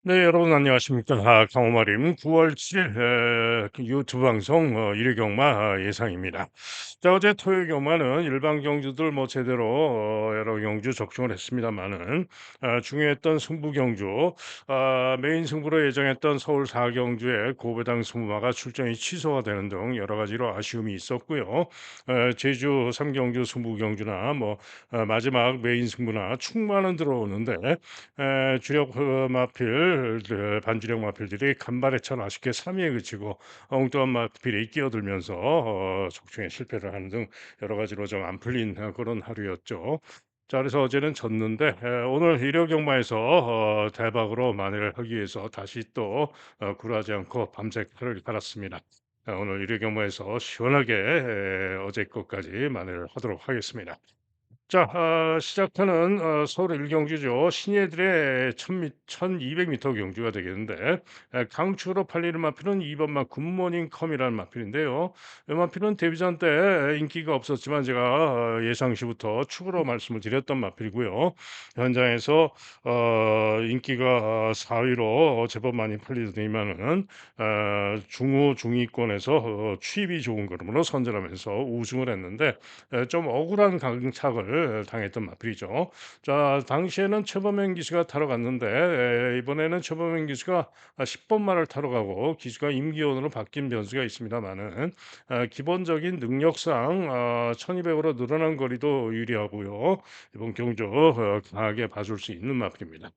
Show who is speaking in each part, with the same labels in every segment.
Speaker 1: 네, 여러분 안녕하십니까. 강호마림 9월 7일 그 유튜브 방송 일요 경마 예상입니다. 자, 어제 토요 경마는 일반 경주들 뭐 제대로 여러 경주 적중을 했습니다만은 중요했던 승부 경주, 메인 승부로 예정했던 서울 4경주의 고배당 승부마가 출전이 취소가 되는 등 여러 가지로 아쉬움이 있었고요. 제주 3경주 승부 경주나 뭐 마지막 메인 승부나 충만은 들어오는데 주력 마필 반주력 마필들이 간발의 천 아쉽게 3위에 그치고 엉뚱한 마필이 끼어들면서 적중에 실패를 하는 등 여러 가지로 좀 안 풀린 그런 하루였죠. 자, 그래서 어제는 졌는데 오늘 일요 경마에서 대박으로 만회를 하기 위해서 다시 또 굴하지 않고 밤새 칼을 갈았습니다. 오늘 일요 경마에서 시원하게 어제 것까지 만회를 하도록 하겠습니다. 자, 시작하는 서울 일경주죠. 신예들의 1200m 경주가 되겠는데 강추로 팔리는 마필은 2번 마 굿모닝 컴이라는 마필인데요. 이 마필은 데뷔전 때 인기가 없었지만 제가 예상 시부터 축으로 말씀을 드렸던 마필이고요. 현장에서 인기가 4위로 제법 많이 팔리더니만은 중후 중위권에서 취입이 좋은 걸음으로 선전하면서 우승을 했는데 좀 억울한 강착을 당했던 마필이죠. 자, 당시에는 최범행 기수가 타러 갔는데 이번에는 최범행 기수가 10번 말을 타러 가고 기수가 임기원으로 바뀐 변수가 있습니다만은 기본적인 능력상 1200으로 늘어난 거리도 유리하고요. 이번 경주 강하게 봐줄 수 있는 마필입니다.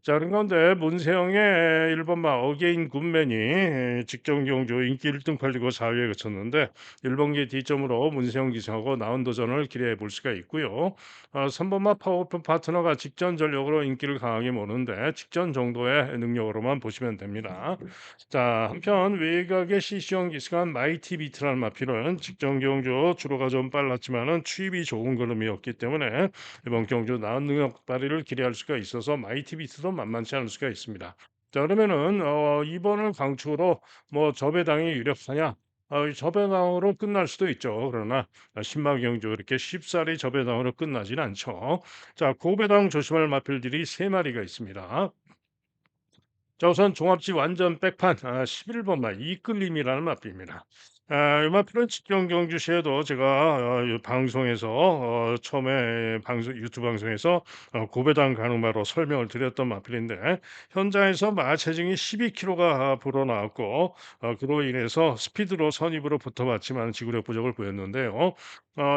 Speaker 1: 자, 그런 가운데 문세영의 1번 마 어게인 굿맨이 직전 경주 인기 1등 팔리고 4위에 그쳤는데 1번기 D점으로 문세영 기수하고 나온 도전을 기대해 볼 수가 있고요. 3번마 파워풀 파트너가 직전 전력으로 인기를 강하게 모는데 직전 정도의 능력으로만 보시면 됩니다. 자, 한편 외곽의 시시형 기수가 마이티 비트라는 마필은 직전 경주 주로가 좀 빨랐지만은 추입이 좋은 걸음이었기 때문에 이번 경주 나은 능력 발휘를 기대할 수가 있어서 마이티 비트도 만만치 않을 수가 있습니다. 자, 그러면은 2번을 강축으로 뭐 저배당이 유력하냐? 이 저배당으로 끝날 수도 있죠. 그러나 신마경주 이렇게 쉽사리 저배당으로 끝나진 않죠. 자, 고배당 조심할 마필들이 세 마리가 있습니다. 자, 우선 종합지 완전 백판 11번 마 이끌림이라는 마필입니다. 이 마필은 직경 경주시에도 제가 이 방송에서 처음에 방송 유튜브 방송에서 고배당 가능마로 설명을 드렸던 마필인데 현장에서 마 체중이 12kg가 불어나왔고 그로 인해서 스피드로 선입으로 붙어봤지만 지구력 부족을 보였는데요.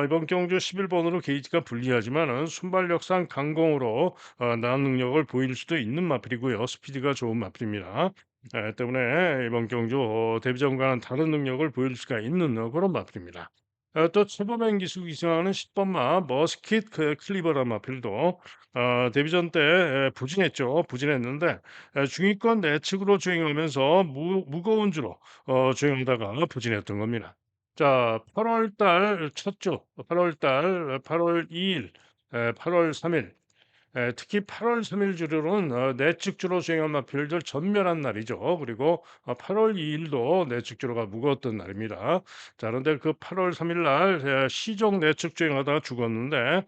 Speaker 1: 이번 경주 11번으로 게이지가 불리하지만은 순발력상 강공으로 나은 능력을 보일 수도 있는 마필이고요. 스피드가 좋은 마필입니다. 때문에 이번 경주 데뷔전과는 다른 능력을 보일 수가 있는 그런 마필입니다. 또 최범행 기수 기승하는 10번마 머스킷 클리버라는 마필도 데뷔전 때 부진했죠. 부진했는데 중위권 내측으로 주행하면서 무거운 주로 주행하다가 부진했던 겁니다. 자, 8월 달 첫 주, 8월 달 8월 2일, 8월 3일, 특히 8월 3일 주로는 내측주로 수행한 마필들 전멸한 날이죠. 그리고 8월 2일도 내측주로가 무거웠던 날입니다. 자, 그런데 그 8월 3일 날 시종 내측 주행하다가 죽었는데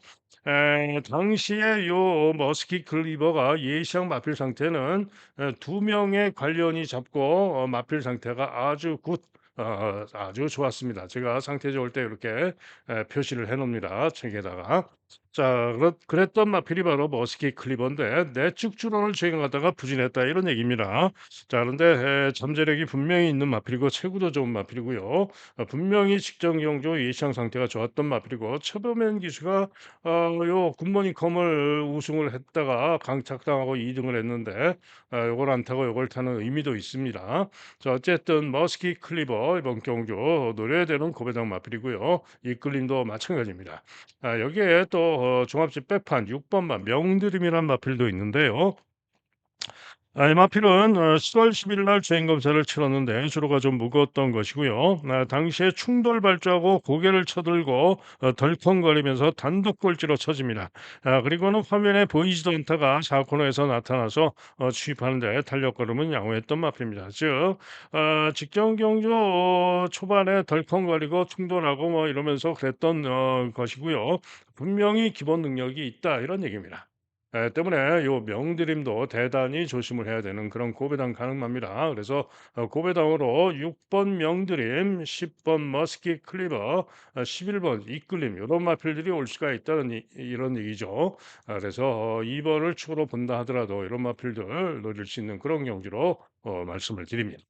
Speaker 1: 당시에 요 머스키 클리버가 예시형 마필 상태는 두 명의 관련이 잡고 마필 상태가 아주 아주 좋았습니다. 제가 상태 좋을 때 이렇게 표시를 해 놓습니다. 책에다가. 자, 그랬던 마필이 바로 머스키 클리버인데 내측 주론을 주행하다가 부진했다 이런 얘기입니다. 자, 그런데 잠재력이 분명히 있는 마필이고 체구도 좋은 마필이고요. 분명히 직전 경주 예상 상태가 좋았던 마필이고 최범현 기수가 요 굿모닝 컴을 우승을 했다가 강착당하고 2등을 했는데 요걸 안 타고 요걸 타는 의미도 있습니다. 자, 어쨌든 머스키 클리버 이번 경주 노려야 되는 고배당 마필이고요. 이끌림도 마찬가지입니다. 여기에 또 종합집 백판 6번마 명드림이란 마필도 있는데요. 이 마필은 10월 10일 날 주행 검사를 치렀는데 주로가 좀 무거웠던 것이고요. 당시에 충돌 발주하고 고개를 쳐들고 덜컹거리면서 단독 꼴찌로 쳐집니다. 그리고는 화면에 보이지도 않다가 4코너에서 나타나서 추입하는데 탄력 걸음은 양호했던 마필입니다. 즉 직전 경주 초반에 덜컹거리고 충돌하고 뭐 이러면서 그랬던 것이고요. 분명히 기본 능력이 있다 이런 얘기입니다. 때문에 요 명드림도 대단히 조심을 해야 되는 그런 고배당 가능합니다. 그래서 고배당으로 6번 명드림, 10번 머스킷 클리버, 11번 이끌림 요런 마필들이 올 수가 있다는 이런 얘기죠. 그래서 2 번을 추가로 본다 하더라도 이런 마필들 노릴 수 있는 그런 경지로 말씀을 드립니다.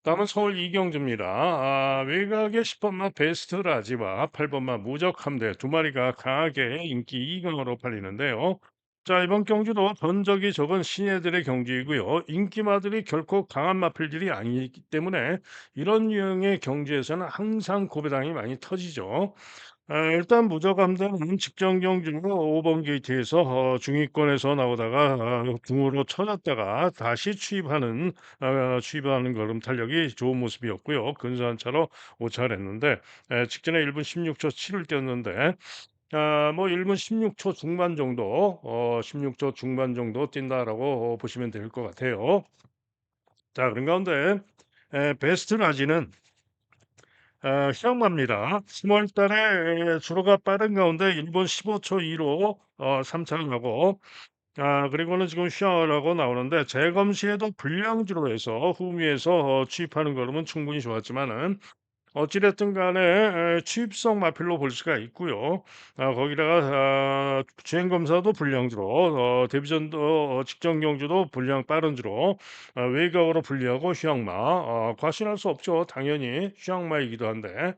Speaker 1: 다음은 서울 이경주입니다. 외곽의 10번마 베스트 라지와 8번마 무적함대 두 마리가 강하게 인기 2강으로 팔리는데요. 자, 이번 경주도 전적이 적은 신예들의 경주이고요. 인기마들이 결코 강한 마필들이 아니기 때문에 이런 유형의 경주에서는 항상 고배당이 많이 터지죠. 일단 무적함대는 직전 경주 5번 게이트에서 중위권에서 나오다가 중으로 쳐졌다가 다시 취입하는 걸음 탄력이 좋은 모습이었고요. 근소한 차로 오차를 했는데 직전에 1분 16초 7을 뛰었는데 뭐 1분 16초 중반 정도 16초 중반 정도 뛴다라고 보시면 될 것 같아요. 자, 그런 가운데 베스트 라지는 시험합니다. 3월 달에 주로가 빠른 가운데 일본 15초 2로 3차를 하고 그리고는 지금 시험을 하고 나오는데 재검 시에도 불량주로 해서 후미에서 취입하는 걸음은 충분히 좋았지만은 어찌 됐든 간에 취입성 마필로 볼 수가 있고요. 거기다가 주행 검사도 불량주로 데뷔전도 직전 경주도 불량 빠른 주로 외곽으로 분리하고 휴양마 과신할 수 없죠. 당연히 휴양마이기도 한데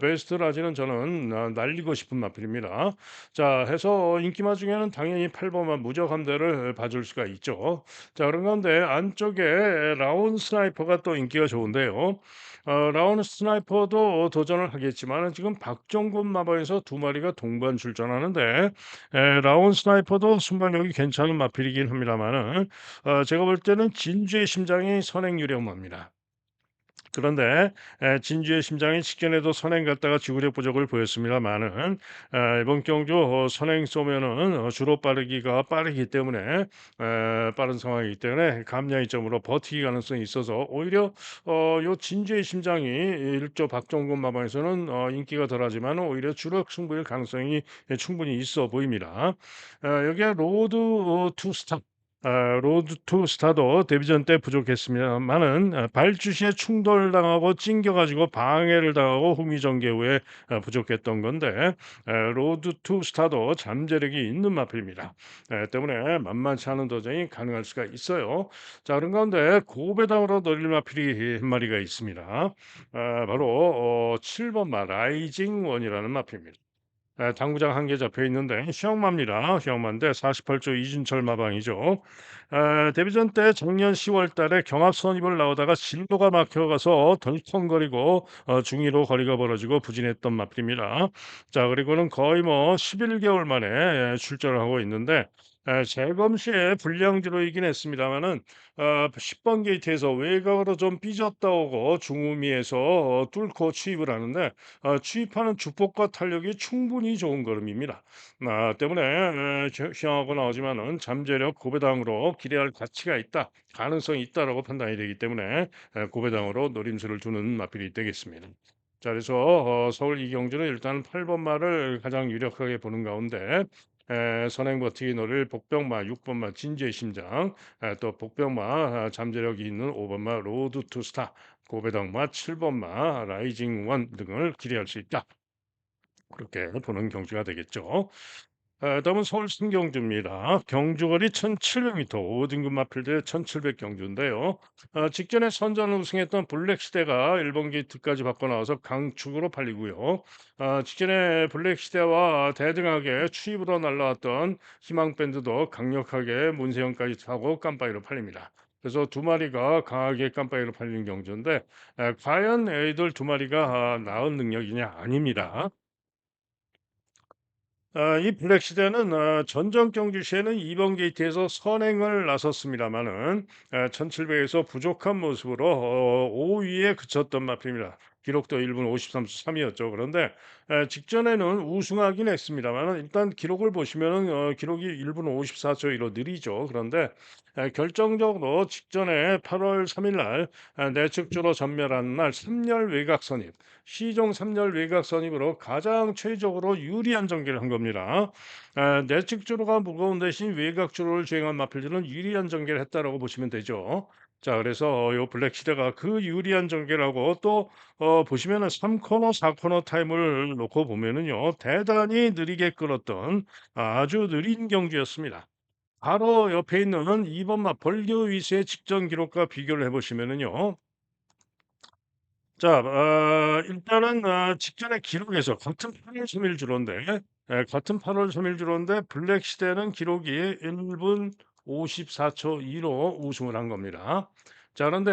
Speaker 1: 베스트 라지는 저는 날리고 싶은 마필입니다. 자, 해서 인기마 중에는 당연히 8번만 무적 함대를 봐줄 수가 있죠. 자, 그런 가운데 안쪽에 라운 스나이퍼가 또 인기가 좋은데요. 라온 스나이퍼도 도전을 하겠지만은 지금 박종곤 마법에서 두 마리가 동반 출전하는데 라온 스나이퍼도 순발력이 괜찮은 마필이긴 합니다만은 제가 볼 때는 진주의 심장이 선행 유력마입니다. 그런데 진주의 심장이 직전에도 선행 갔다가 지구력 부족을 보였습니다마는 이번 경주 선행 쏘면은 주로 빠르기가 빠르기 때문에 빠른 상황이기 때문에 감량이점으로 버티기 가능성이 있어서 오히려 요 진주의 심장이 일조 박정근 마방에서는 인기가 덜하지만 오히려 주력 승부일 가능성이 충분히 있어 보입니다. 여기에 로드 투 스타 로드 투 스타도 데뷔전 때 부족했습니다마는 발주시에 충돌당하고 찡겨 가지고 방해를 당하고 후미 전개 후에 부족했던 건데 로드 투 스타도 잠재력이 있는 마필입니다. 때문에 만만치 않은 도전이 가능할 수가 있어요. 자, 그런 가운데 고배당으로 노릴 마필이 한 마리가 있습니다. 바로 7번 마 라이징 원이라는 마필입니다. 당구장 한 개 잡혀 있는데 시험마입니다. 시험마인데 48조 이준철 마방이죠. 데뷔전 때 작년 10월 달에 경합 선입을 나오다가 진로가 막혀가서 덜컹거리고 중위로 거리가 벌어지고 부진했던 마필입니다. 자, 그리고는 거의 뭐 11개월 만에 출전을 하고 있는데 재검 시에 불량주로이긴 했습니다마는 10번 게이트에서 외곽으로 좀 삐졌다 오고 중후미에서 뚫고 취입을 하는데 취입하는 주폭과 탄력이 충분히 좋은 걸음입니다. 때문에 시험하고 나오지만은 잠재력 고배당으로 기대할 가치가 있다, 가능성이 있다라고 판단이 되기 때문에 고배당으로 노림수를 두는 마필이 되겠습니다. 자, 그래서 서울 이경주는 일단 8번 말을 가장 유력하게 보는 가운데 선행 버티기 노릴 복병마 6번마 진주의 심장 또 복병마 잠재력이 있는 5번마 로드 투 스타 고배당마 7번마 라이징 원 등을 기대할 수 있다. 그렇게 보는 경주가 되겠죠. 다음은 서울 신경주입니다. 경주거리 1,700m 5등급 마필대 1,700 경주인데요. 직전에 선전 우승했던 블랙시대가 1번 게이트까지 바꿔 나와서 강축으로 팔리고요. 직전에 블랙시대와 대등하게 추입으로 날라왔던 희망밴드도 강력하게 문세영까지 타고 깜빡이로 팔립니다. 그래서 두 마리가 강하게 깜빡이로 팔리는 경주인데 과연 이들 두 마리가 나은 능력이냐 아닙니다. 이 블랙 시대는 전전 경주 시에는 2번 게이트에서 선행을 나섰습니다마는 1700에서 부족한 모습으로 5위에 그쳤던 마필입니다. 기록도 1분 53초 3이었죠. 그런데 직전에는 우승하긴 했습니다만은 일단 기록을 보시면은 기록이 1분 54초 1로 느리죠. 그런데 결정적으로 직전에 8월 3일 날 내측주로 전멸한 날 3열 외곽 선입, 시종 3열 외곽 선입으로 가장 최적으로 유리한 전개를 한 겁니다. 내측주로가 무거운 대신 외곽 주로를 주행한 마필들은 유리한 전개를 했다라고 보시면 되죠. 자, 그래서 요 블랙 시대가 그 유리한 전개라고 또 보시면은 3 코너 4 코너 타임을 놓고 보면은요. 대단히 느리게 끌었던 아주 느린 경주였습니다. 바로 옆에 있는 2번 마 벌교 위수의 직전 기록과 비교를 해 보시면은요. 자, 일단은 직전의 기록에서 같은 8월 3일 주로인데 같은 8월 3일 주로인데 블랙 시대는 기록이 1분 54초 2로 우승을 한 겁니다. 자, 그런데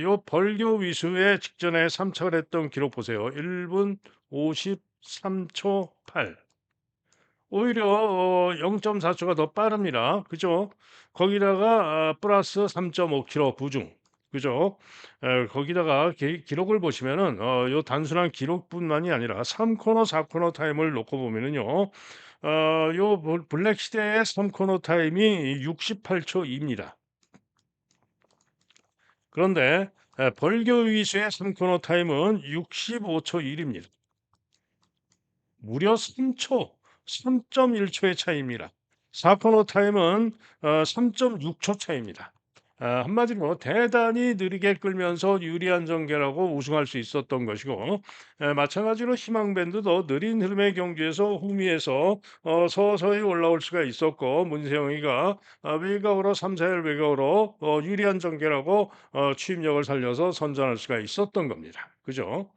Speaker 1: 요 벌교 위수의 직전에 삼착을 했던 기록 보세요. 1분 53초 8. 오히려 0.4 초가 더 빠릅니다. 그죠? 거기다가 플러스 3.5 킬로 부중. 그죠? 거기다가 기록을 보시면은 요 단순한 기록뿐만이 아니라 3 코너 4 코너 타임을 놓고 보면은요. 요 블랙 시대의 3 코너 타임이 68초 2 입니다. 그런데 벌교 위수의 3 코너 타임은 65초 1 입니다. 무려 3 초, 3.1 초의 차이입니다. 4 코너 타임은 3.6초 차이입니다. 한마디로 대단히 느리게 끌면서 유리한 전개라고 우승할 수 있었던 것이고 마찬가지로 희망밴드도 느린 흐름의 경기에서 후미에서 서서히 올라올 수가 있었고 문세영이가 외곽으로 3-4열 외곽으로 유리한 전개라고 추임력을 살려서 선전할 수가 있었던 겁니다. 그죠?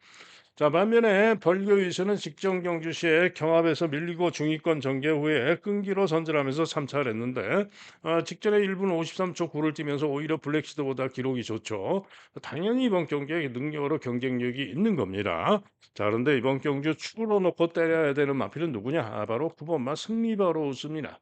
Speaker 1: 자, 반면에 벌교에서는 직전 경주 시에 경합에서 밀리고 중위권 전개 후에 끈기로 선전하면서 참차를 했는데 직전에 1분 53초 9를 뛰면서 오히려 블랙시드보다 기록이 좋죠. 당연히 이번 경기에 능력으로 경쟁력이 있는 겁니다. 자, 그런데 이번 경주 축으로 놓고 때려야 되는 마필은 누구냐? 바로 9번마 승리바로 웃습니다.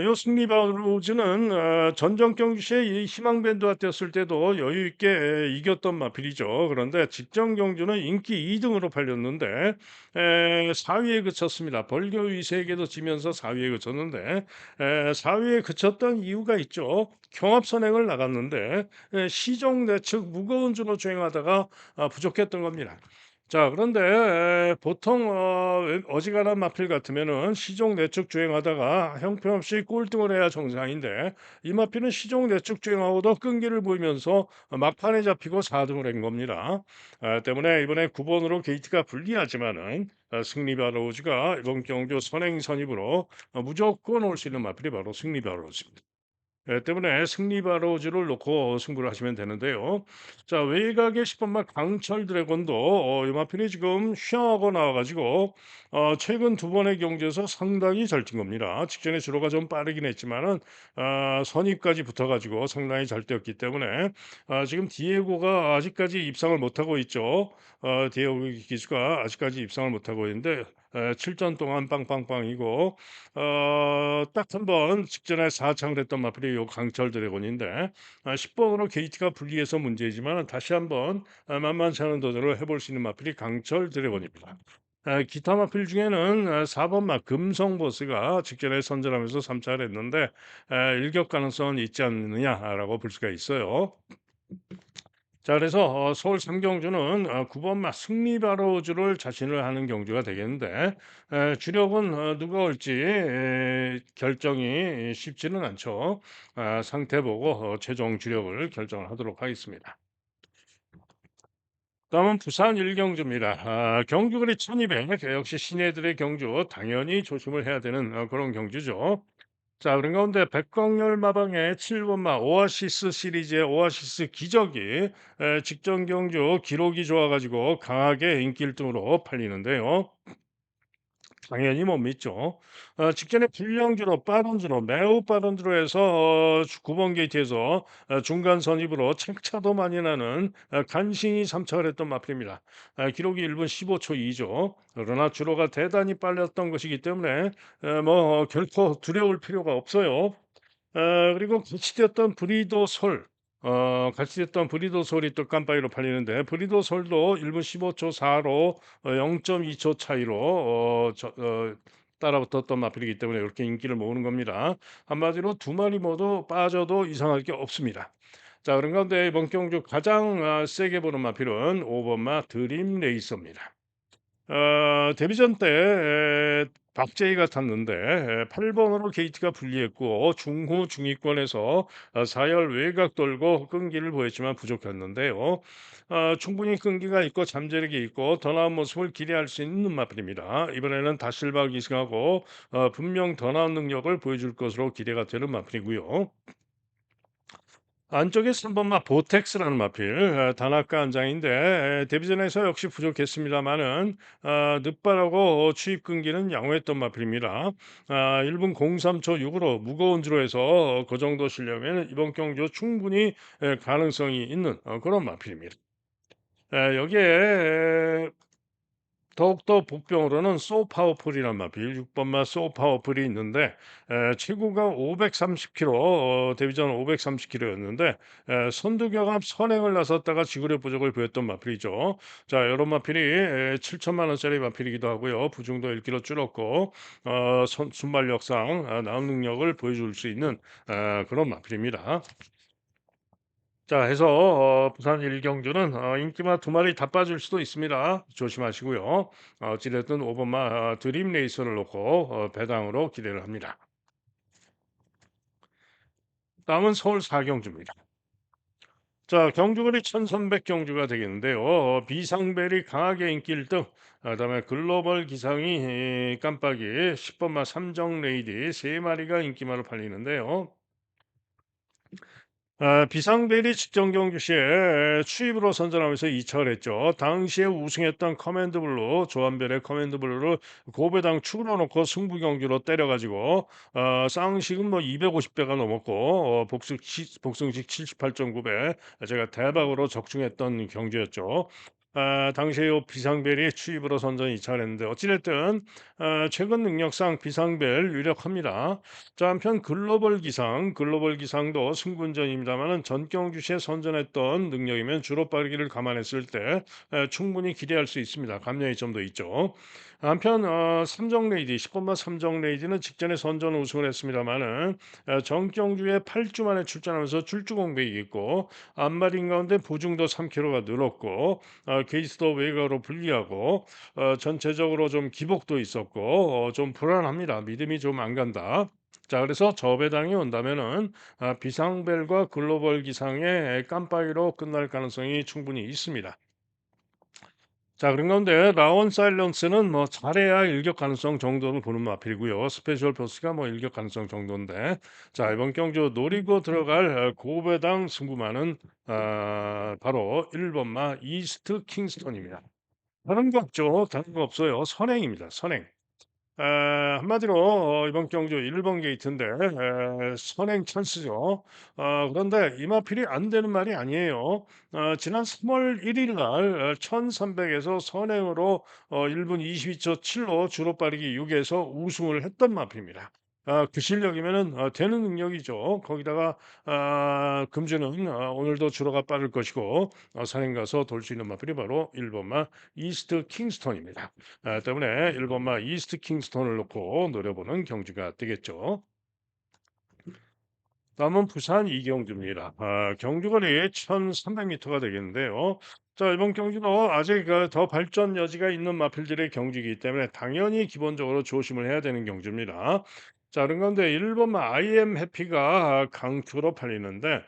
Speaker 1: 요 승리 바우르즈는 전정 경주시에 이 희망밴드와 뛰었을 때도 여유 있게 이겼던 마필이죠. 그런데 직전 경주는 인기 2 등으로 팔렸는데 4 위에 그쳤습니다. 벌교 위세에게도 지면서 4 위에 그쳤는데 4 위에 그쳤던 이유가 있죠. 경합 선행을 나갔는데 시종 내측 무거운 주로 주행하다가 부족했던 겁니다. 자, 그런데 보통 어지간한 마필 같으면은 시종 내축 주행하다가 형편없이 꼴등을 해야 정상인데 이 마필은 시종 내축 주행하고도 끈기를 보이면서 막판에 잡히고 4 등을 한 겁니다. 때문에 이번에 9 번으로 게이트가 불리하지만은 승리 바로우즈가 이번 경주 선행 선입으로 무조건 올 수 있는 마필이 바로 승리 바로우즈입니다. 때문에 승리 바로우즈를 놓고 승부를 하시면 되는데요. 자, 외곽의 10 번마 강철 드래곤도 요마필이 지금 쉬어하고 나와 가지고 최근 두 번의 경기에서 상당히 잘 뛴 겁니다. 직전에 주로가 좀 빠르긴 했지만은 선입까지 붙어 가지고 상당히 잘 뛰었기 때문에 지금 디에고가 아직까지 입상을 못하고 있죠. 디에고 기수가 아직까지 입상을 못하고 있는데 7전 동안 빵빵빵이고 딱 한 번 직전에 4 창을 했던 마필이 요 강철 드래곤인데 10 번으로 게이트가 불리해서 문제이지만 다시 한번 만만치 않은 도전을 해볼 수 있는 마필이 강철 드래곤입니다. 기타 마필 중에는 4 번마 금성 보스가 직전에 선전하면서 3 차를 했는데 일격 가능성은 있지 않느냐라고 볼 수가 있어요. 자, 그래서 서울 삼경주는 9 번마 승리 바로우즈를 자신을 하는 경주가 되겠는데 주력은 누가 올지 결정이 쉽지는 않죠. 상태 보고 최종 주력을 결정을 하도록 하겠습니다. 다음은 부산 일경주입니다. 경주거리 1200 역시 시내들의 경주 당연히 조심을 해야 되는 그런 경주죠. 자, 그런 가운데 백광열 마방의 7 번마 오아시스 시리즈의 오아시스 기적이 직전 경주 기록이 좋아 가지고 강하게 인기 1 등으로 팔리는데요. 당연히 못 믿죠. 직전에 불량주로 빠른 주로 매우 빠른 주로 해서 9번 게이트에서 중간 선입으로 책차도 많이 나는 간신히 삼착을 했던 마필입니다. 기록이 1분 15초 2죠. 그러나 주로가 대단히 빨랐던 것이기 때문에 결코 두려울 필요가 없어요. 그리고 같이 뛰었던 브리도 솔. 같이 했던 브리도솔이 또 깜빡이로 팔리는데 브리도솔도 1분 15초 4로 0.2초 차이로 따라붙었던 마필이기 때문에 이렇게 인기를 모으는 겁니다. 한마디로 두 마리 모두 빠져도 이상할 게 없습니다. 자, 그런 가운데 이번 경주 가장 세게 보는 마필은 5번 마 드림 레이서입니다. 데뷔전 때 박재희가 탔는데 8 번으로 게이트가 불리했고 중후 중위권에서 4열 외곽 돌고 끈기를 보였지만 부족했는데요. 충분히 끈기가 있고 잠재력이 있고 더 나은 모습을 기대할 수 있는 마필입니다. 이번에는 다실바 기승하고 분명 더 나은 능력을 보여줄 것으로 기대가 되는 마필이고요. 안쪽에 3 번마 보텍스라는 마필 단아까 한 장인데 데뷔전에서 역시 부족했습니다마는 늦바라고 추입 끈기는 양호했던 마필입니다. 1분 03초 6으로 무거운 주로 해서 그 정도 실력에는 이번 경주 충분히 가능성이 있는 그런 마필입니다. 여기에 더욱더 복병으로는 소파워풀이란 마필 6 번마 소파워풀이 있는데 최고가 530km 데뷔전 530km였는데 선두경합 선행을 나섰다가 지구력 부족을 보였던 마필이죠. 자, 요런 마필이 7천만 원짜리 마필이기도 하고요. 부중도 1kg 줄었고 순발력상 나은 능력을 보여줄 수 있는 그런 마필입니다. 자, 해서 부산 일경주는 인기마 두 마리 다 빠질 수도 있습니다. 조심하시고요. 어찌 됐든 5 번마 드림 레이서를 놓고 배당으로 기대를 합니다. 다음은 서울 사경주입니다. 자, 경주거리 1,300 경주가 되겠는데요. 비상벨이 강하게 인기 1등, 그다음에 글로벌 기상이 깜빡이 10 번마 삼정 레이디 세 마리가 인기마로 팔리는데요. 비상벨이 직전 경주 시에 추입으로 선전하면서 이철했죠. 당시에 우승했던 커맨드블루 조한별의 커맨드블루를 고배당 축으로 놓고 승부 경주로 때려가지고 쌍식은 뭐 250배가 넘었고 복승식 78.9배 제가 대박으로 적중했던 경주였죠. 당시에 요 비상벨이 추입으로 선전 이철했는데 어찌됐든 최근 능력상 비상벨 유력합니다. 자, 한편 글로벌 기상도 승군전입니다만은 전경주시에 선전했던 능력이면 주로 빠르기를 감안했을 때 충분히 기대할 수 있습니다. 감량의 점도 있죠. 한편 삼정레이디 10번마 삼정레이디는 직전에 선전 우승을 했습니다마는 전경주에 8주 만에 출전하면서 출주 공백이 있고 안마린 가운데 보중도 3kg가 늘었고 게이스도 외곽으로 불리하고 전체적으로 좀 기복도 있었고 좀 불안합니다. 믿음이 좀 안 간다. 자, 그래서 저배당이 온다면은 비상벨과 글로벌 기상의 깜빡이로 끝날 가능성이 충분히 있습니다. 자, 그런 가운데 라온 사일런스는 뭐 잘해야 일격 가능성 정도를 보는 마필이고요. 스페셜 포스가 뭐 일격 가능성 정도인데 자, 이번 경주 노리고 들어갈 고배당 승부마는 바로 1번마 이스트 킹스턴입니다. 다른 거 없죠. 다른 거 없어요. 선행입니다. 선행. 한마디로 이번 경주 1번 게이트인데 선행 찬스죠. 그런데 이마필이 안 되는 말이 아니에요. 지난 3월 1일 날 1,300 에서 선행으로 1분 22초 7로 주로 빠르기 6 에서 우승을 했던 마필입니다. 그 실력이면은 되는 능력이죠. 거기다가 금주는 오늘도 주로가 빠를 것이고 선행 가서 돌 수 있는 마필이 바로 1 번마 이스트 킹스턴입니다. 때문에 1 번마 이스트 킹스턴을 놓고 노려보는 경주가 되겠죠. 다음은 부산 이경주입니다. 경주거리 1,300 미터가 되겠는데요. 자, 이번 경주도 아직 더 발전 여지가 있는 마필들의 경주이기 때문에 당연히 기본적으로 조심을 해야 되는 경주입니다. 자, 그런 가운데 1 번마 IM 해피가 강투로 팔리는데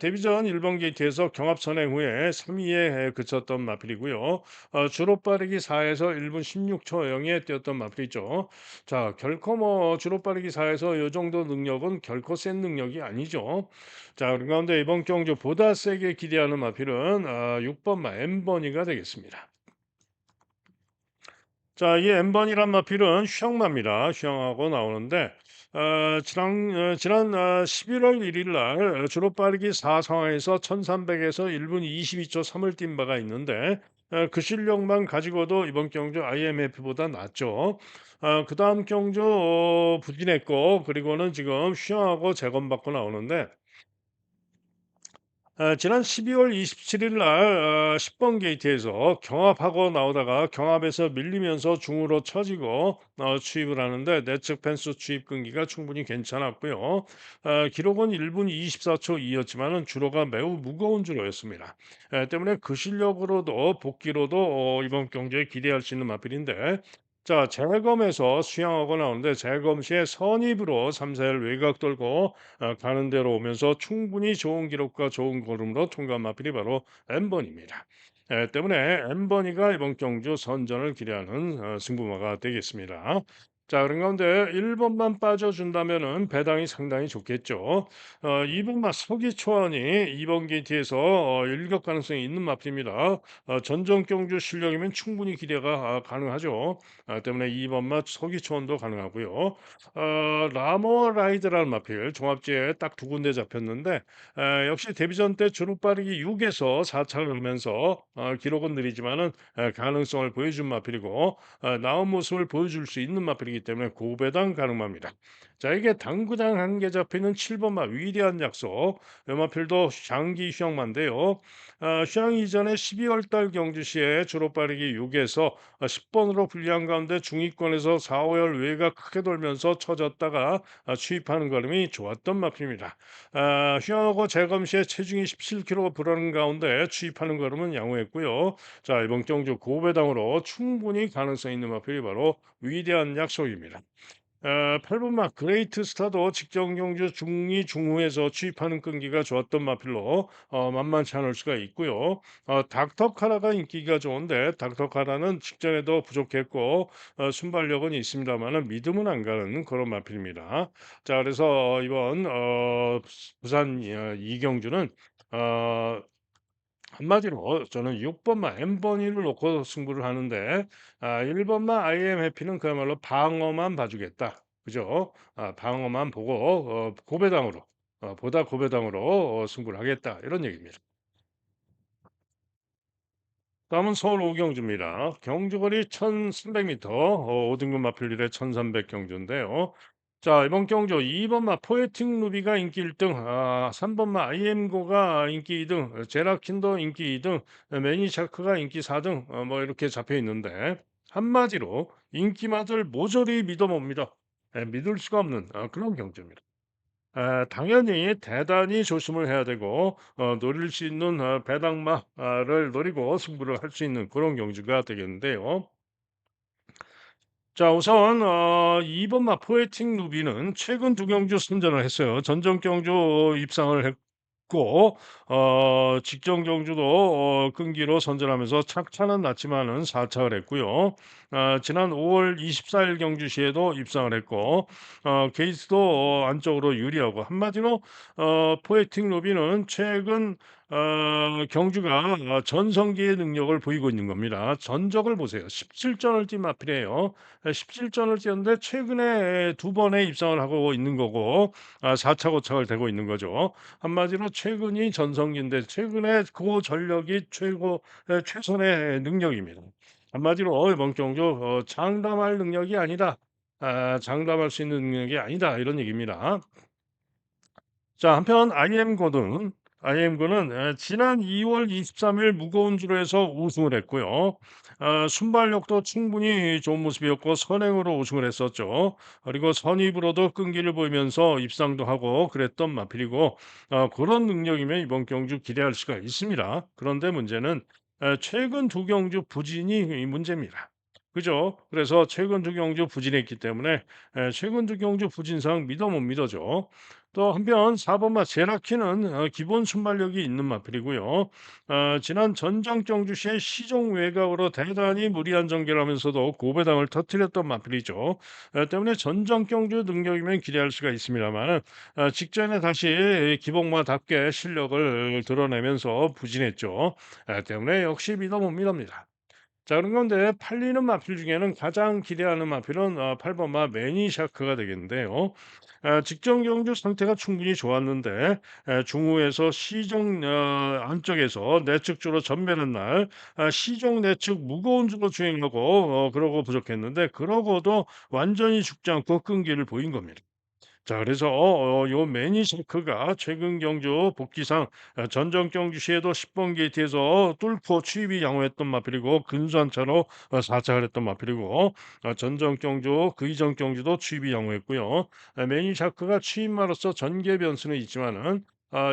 Speaker 1: 데뷔전 1번 게이트에서 경합 선행 후에 3 위에 그쳤던 마필이고요. 주로 빠르기 4 에서 1분 16초 0에 뛰었던 마필이죠. 자, 결코 뭐 주로 빠르기 4에서 요 정도 능력은 결코 센 능력이 아니죠. 자, 그런 가운데 이번 경주 보다 세게 기대하는 마필은 6 번마 엠버니가 되겠습니다. 자, 이 엠번이란 마필은 휘황마입니다. 휘황하고 나오는데 지난 11월 1일 날 주로 빠르기 4 상황에서 1300에서 1분 22초 3을 뛴 바가 있는데 그 실력만 가지고도 이번 경주 IMF보다 낫죠. 그다음 경주 부진했고 그리고는 지금 휘황하고 재검받고 나오는데 지난 12월 27일 날 10번 게이트에서 경합하고 나오다가 경합에서 밀리면서 중으로 처지고 추입을 하는데 내측 펜스 추입 끈기가 충분히 괜찮았고요. 기록은 1분 24초 2였지만은 주로가 매우 무거운 주로였습니다. 때문에 그 실력으로도 복귀로도 이번 경기에 기대할 수 있는 마필인데 자, 재검에서 수영하고 나오는데 재검 시에 선입으로 3사일 외곽 돌고 가는 대로 오면서 충분히 좋은 기록과 좋은 걸음으로 통과한 마필이 바로 엠버니입니다. 때문에 엠버니가 이번 경주 선전을 기대하는 승부마가 되겠습니다. 자, 그런 가운데 1번만 빠져준다면은 배당이 상당히 좋겠죠. 2번마 서기초원이 이번 게이트에서 일격 가능성이 있는 마필입니다. 전정 경주 실력이면 충분히 기대가 가능하죠. 때문에 2번마 서기초원도 가능하고요. 라머라이드라는 마필 종합지에 딱 두 군데 잡혔는데 역시 데뷔전 때 주로 빠르기 6에서 4차를 하면서 기록은 느리지만은 가능성을 보여준 마필이고 나은 모습을 보여줄 수 있는 마필이기 때문에 고배당 가능합니다. 자, 이게 당구장 한 개 잡히는 7번마 위대한 약속. 이 마필도 장기 휴양만인데요. 휴양 이전에 12월 달 경주시에 주로 빠르기 6에서 10번으로 불리한 가운데 중위권에서 4, 5열 외곽 크게 돌면서 쳐졌다가 추입하는 걸음이 좋았던 마필입니다. 휴양하고 재검 시에 체중이 17kg 불하는 가운데 추입하는 걸음은 양호했고요. 자, 이번 경주 고배당으로 충분히 가능성 있는 마필이 바로 위대한 약속입니다. 8번마 그레이트 스타도 직전 경주 중위 중후에서 취입하는 끈기가 좋았던 마필로 만만치 않을 수가 있고요. 닥터 카라가 인기가 좋은데 닥터 카라는 직전에도 부족했고 순발력은 있습니다만은 믿음은 안 가는 그런 마필입니다. 자, 그래서 이번 부산 이경주는 어, 한마디로 저는 6번마 엠버니를 놓고 승부를 하는데 1번마 아이엠 해피는 그야말로 방어만 봐주겠다. 그죠? 방어만 보고 고배당으로 보다 고배당으로 승부를 하겠다. 이런 얘기입니다. 다음은 서울 오경주입니다. 경주거리 1300m, 5등급 마필1에 1300 경주인데요. 자, 이번 경주 2번마 포에팅 루비가 인기 1등, 3번마 아이엠고가 인기 2등, 제라킨도 인기 2등, 매니샤크가 인기 4등, 뭐 이렇게 잡혀 있는데 한마디로 인기맛을 모조리 믿어봅니다. 믿을 수가 없는 그런 경주입니다. 당연히 대단히 조심을 해야 되고 노릴 수 있는 배당마를 노리고 승부를 할 수 있는 그런 경주가 되겠는데요. 자, 우선 2번마 포에팅 루비는 최근 두 경주 선전을 했어요. 전전 경주 입상을 했고 직전 경주도 끈기로 선전하면서 착차는 났지만은 4착을 했고요. 지난 5월 24일 경주시에도 입상을 했고 게이트도 안쪽으로 유리하고 한마디로 포에팅 루비는 최근 경주가 전성기의 능력을 보이고 있는 겁니다. 전적을 보세요. 17전을 뛴 마필이에요. 17전을 뛰었는데 최근에 두 번의 입상을 하고 있는 거고 4차 고착을 되고 있는 거죠. 한마디로 최근이 전성기인데 최근에 그 전력이 최선의 능력입니다. 한마디로 이번 경주 장담할 능력이 아니다. 장담할 수 있는 능력이 아니다. 이런 얘기입니다. 자, 한편 IM고는 지난 2월 23일 무거운 주로에서 우승을 했고요. 순발력도 충분히 좋은 모습이었고 선행으로 우승을 했었죠. 그리고 선입으로도 끈기를 보이면서 입상도 하고 그랬던 마필이고 그런 능력이면 이번 경주 기대할 수가 있습니다. 그런데 문제는 최근 두 경주 부진이 이 문제입니다. 그죠? 그래서 최근 두 경주 부진했기 때문에 최근 두 경주 부진상 믿어 못 믿어죠. 또 한편 4번마 제라키는 기본 순발력이 있는 마필이고요. 지난 전장 경주시에 시종 외곽으로 대단히 무리한 전개를 하면서도 고배당을 터뜨렸던 마필이죠. 때문에 전장 경주 능력이면 기대할 수가 있습니다만 직전에 다시 기복마답게 실력을 드러내면서 부진했죠. 때문에 역시 믿어 못 믿습니다. 자, 그런 건데 팔리는 마필 중에는 가장 기대하는 마필은 8번마 매니샤크가 되겠는데요. 직전 경주 상태가 충분히 좋았는데 중후에서 시종 안쪽에서 내측 주로 전매는 날 시종 내측 무거운 주로 주행하고 그러고 부족했는데 그러고도 완전히 죽지 않고 끈기를 보인 겁니다. 자, 그래서 요 매니셔크가 최근 경주 복귀상 전정 경주 시에도 10번 게이트에서 뚫고 추입이 양호했던 마필이고 근수안차로 사착을 했던 마필이고 전정 경주 그 이전 경주도 추입이 양호했고요. 매니샤크가 추입마로서 전개 변수는 있지만은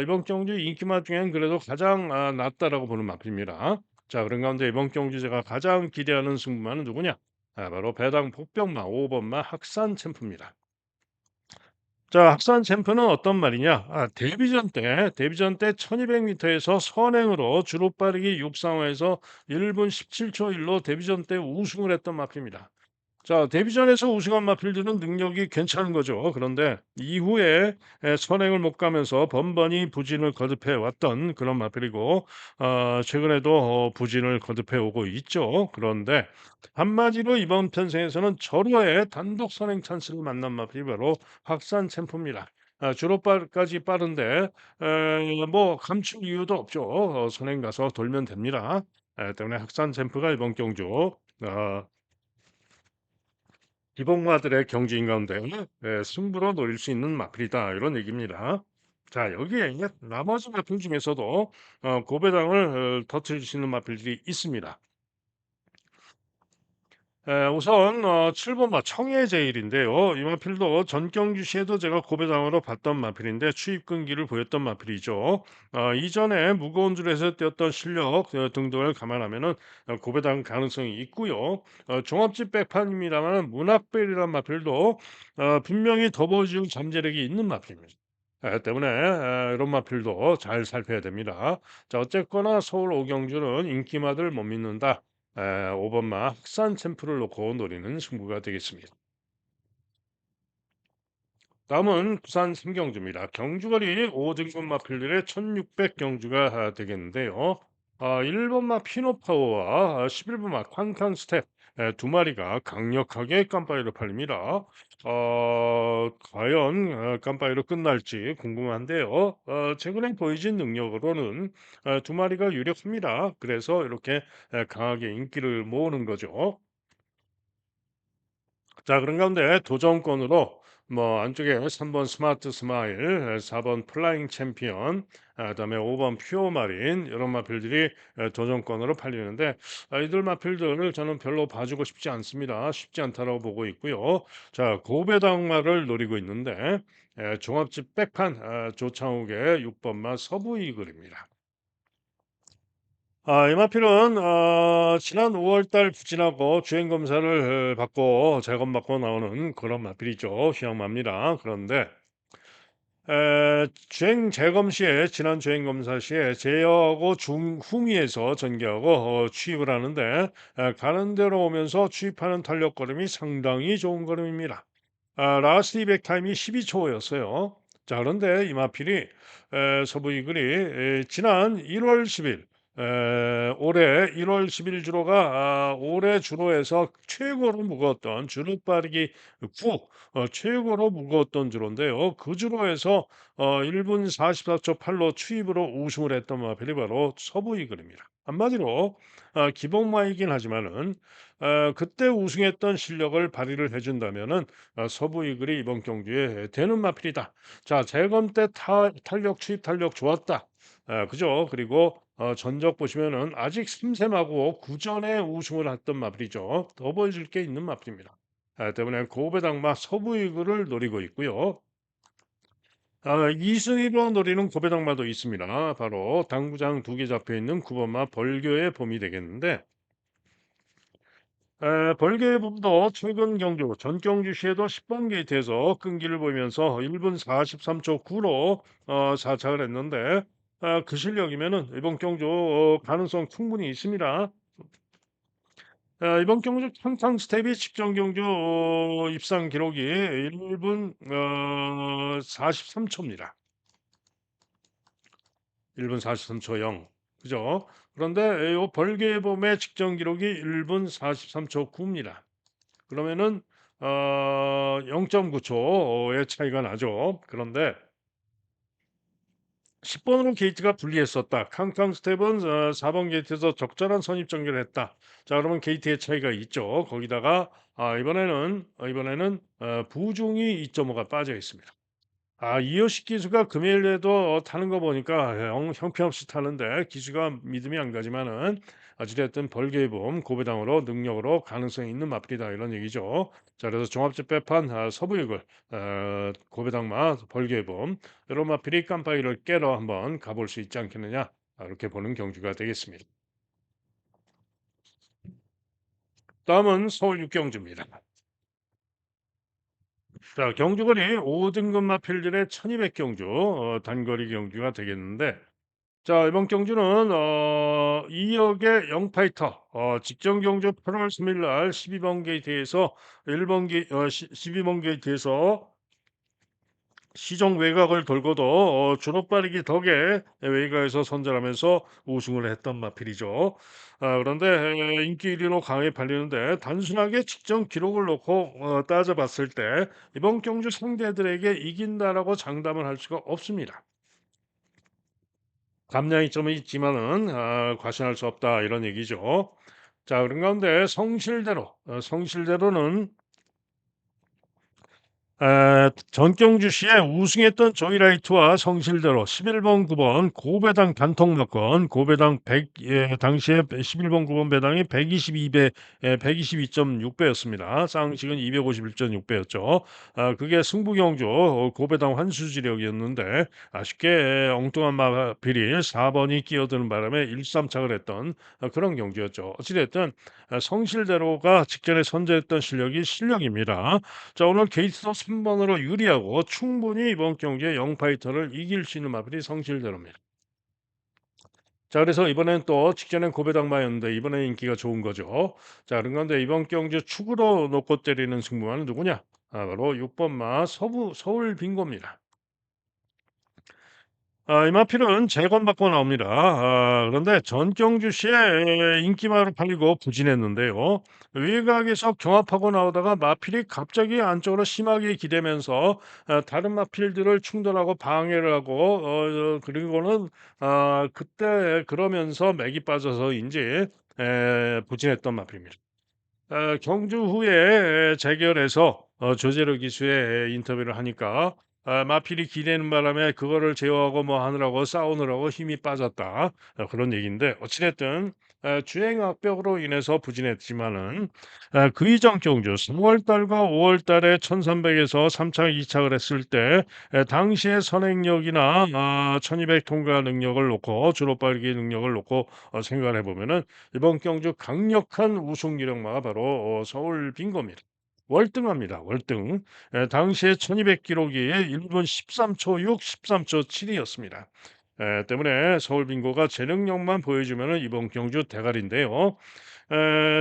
Speaker 1: 이번 경주 인기마 중엔 그래도 가장 낫다라고 보는 마필입니다. 자, 그런 가운데 이번 경주 제가 가장 기대하는 승부마는 누구냐? 바로 배당 복병마 5번마 학산 챔프입니다. 자, 학산 챔프는 어떤 말이냐? 데뷔전 때 1200m에서 선행으로 주로 빠르기 6상황에서 1분 17초 1로 데뷔전 때 우승을 했던 마필입니다. 자, 데뷔전에서 우승한 마필들은 능력이 괜찮은 거죠. 그런데 이후에 선행을 못 가면서 번번이 부진을 거듭해 왔던 그런 마필이고 최근에도 부진을 거듭해 오고 있죠. 그런데 한마디로 이번 편승에서는 절호의 단독 선행 찬스를 만난 마필이 바로 확산 챔프입니다. 주로까지 빠른데 뭐 감출 이유도 없죠. 선행 가서 돌면 됩니다. 때문에 확산 챔프가 이번 경주 기복마들의 경주인 가운데 승부로 노릴 수 있는 마필이다 이런 얘기입니다. 자, 여기에 나머지 마필 중에서도 고배당을 터뜨릴 수 있는 마필들이 있습니다. 우선 7번마 청해제일인데요. 이 마필도 전경주 시에도 제가 고배당으로 봤던 마필인데 추입 끈기를 보였던 마필이죠. 이전에 무거운 줄에서 뛰었던 실력 등등을 감안하면은 고배당 가능성이 있고요. 종합집 백판입니다만 문학벨이란 마필도 분명히 더보여줄 잠재력이 있는 마필입니다. 때문에 이런 마필도 잘 살펴야 됩니다. 자, 어쨌거나 서울 오경주는 인기마들 못 믿는다. 5번마 학산 챔프를 놓고 노리는 승부가 되겠습니다. 다음은 부산 삼경주입니다. 경주거리 5등급 마필들의 1600 경주가 되겠는데요. 1번마 피노파워와 11번마 쾅쾅 스텝 두 마리가 강력하게 깜빠이로 팔립니다. 과연 깜빠이로 끝날지 궁금한데요. 최근에 보여진 능력으로는 두 마리가 유력합니다. 그래서 이렇게 강하게 인기를 모으는 거죠. 자, 그런 가운데 도전권으로 뭐 안쪽에 3번 스마트 스마일, 4번 플라잉 챔피언, 그다음에 5번 퓨어 마린 이런 마필들이 도전권으로 팔리는데 이들 마필들을 저는 별로 봐주고 싶지 않습니다. 쉽지 않다라고 보고 있고요. 자, 고배당마를 노리고 있는데 종합집 백판 조창욱의 6번마 서부 이글입니다. 이마필은 지난 5월 달 부진하고 주행 검사를 받고 재검받고 나오는 그런 마필이죠. 휴양마입니다. 그런데 주행 재검 시에 지난 주행 검사 시에 제어하고 중후미에서 전개하고 취입을 하는데 가는 대로 오면서 취입하는 탄력 걸음이 상당히 좋은 걸음입니다. 라스트 이백 타임이 12초였어요. 자, 그런데 이마필이 서부 이글이 지난 1월 10일 올해 1월 10일 주로가 올해 주로에서 최고로 무거웠던 주로 빠르기 9 최고로 무거웠던 주로인데요. 그 주로에서 1분 44초 8로 추입으로 우승을 했던 마필이 바로 서부 이글입니다. 한마디로 기복마이긴 하지만은 그때 우승했던 실력을 발휘를 해준다면은 서부 이글이 이번 경기에 되는 마필이다. 자, 재검 때 탄력 추입 탄력 좋았다. 그죠? 그리고 전적 보시면은 아직 슴슴하고 구전에 우승을 했던 마필이죠. 더 보여줄 게 있는 마필입니다. 때문에 고배당마 서부 이글을 노리고 있고요. 2순위로 노리는 고배당마도 있습니다. 바로 당구장 두 개 잡혀 있는 9번마 벌교의 봄이 되겠는데 벌교의 봄도 최근 경주 전 경주시에도 10번 게이트에서 끈기를 보이면서 1분 43초 9로 사착을 했는데 그 실력이면은 이번 경주 가능성 충분히 있습니다. 이번 경주 평창 스텝이 직전 경주 입상 기록이 1분 43초입니다. 1분 43초 0. 그죠? 그런데 이 벌개의 봄의 직전 기록이 1분 43초 9입니다. 그러면은 0.9초의 차이가 나죠. 그런데 10번으로 게이트가 불리했었다. 캉캉 스텝은 4번 게이트에서 적절한 선입 전개를 했다. 자, 그러면 게이트의 차이가 있죠. 거기다가 이번에는 부중이 2.5가 빠져 있습니다. 이효식 기수가 금일에도 타는 거 보니까 형편없이 타는데 기수가 믿음이 안 가지만은 어찌 됐든 벌개봉 고배당으로 능력으로 가능성이 있는 마필이다 이런 얘기죠. 자 그래서 종합재배판 서부육을 고배당마 벌개봉 이런 마필이 깜빡이를 깨러 한번 가볼 수 있지 않겠느냐 이렇게 보는 경주가 되겠습니다. 다음은 서울 육경주입니다. 자 경주거리 5등급 마필들의 1200경주 단거리 경주가 되겠는데 자, 이번 경주는 2역의 영파이터 직전 경주 8월 3일 날 12번 게이트에서 1번 게 12번 게이트에서 시정 외곽을 돌고도 주먹발이기 덕에 외곽에서 선전하면서 우승을 했던 마필이죠. 그런데 인기 1위로 강하게 팔리는데 단순하게 직전 기록을 놓고 따져봤을 때 이번 경주 상대들에게 이긴다라고 장담을 할 수가 없습니다. 감량이점은 있지만은 과신할 수 없다 이런 얘기죠. 자 그런 가운데 성실대로는 전경주시에 우승했던 조이라이트와 성실대로 11번 9번 고배당 단통막건 고배당 100 당시에 11번 9번 배당이 122배 122.6배였습니다. 쌍식은 251.6배였죠. 그게 승부경주 고배당 환수지력이었는데 아쉽게 엉뚱한 마필이 4번이 끼어드는 바람에 1-3착을 했던 그런 경주였죠. 어찌됐든 성실대로가 직전에 선제했던 실력이 실력입니다. 자 오늘 게이트도 3 번으로 유리하고 충분히 이번 경기에 영파이터를 이길 수 있는 마블이 성실대로입니다. 자 그래서 이번엔 또 직전엔 고배당마였는데 이번엔 인기가 좋은 거죠. 자 그런데 이번 경기 축으로 놓고 때리는 승부마는 누구냐? 바로 6번 마 서울 빙고입니다. 이 마필은 재건받고 나옵니다. 그런데 전경주시에 인기마로 팔리고 부진했는데요. 외곽에서 경합하고 나오다가 마필이 갑자기 안쪽으로 심하게 기대면서 다른 마필들을 충돌하고 방해를 하고 그리고는 그때 그러면서 맥이 빠져서인지 부진했던 마필입니다. 경주 후에 재결해서 조재로 기수의 인터뷰를 하니까 마필이 기대는 바람에 그거를 제어하고 뭐 하느라고 싸우느라고 힘이 빠졌다. 그런 얘기인데 어찌 됐든 주행 악벽으로 인해서 부진했지만은 그 이전 경주 3월 달과 5월 달에 1300에서 3착 2착을 했을 때 당시의 선행력이나 1200 통과 능력을 놓고 주로 빨기 능력을 놓고 생각을 해 보면은 이번 경주 강력한 우승 기록마가 바로 서울 빙고입니다. 월등합니다. 월등. 당시에 1200 기록이 1분 13초 6, 13초 7이었습니다. 때문에 서울 빙고가 제 능력만 보여주면 이번 경주 대가리인데요.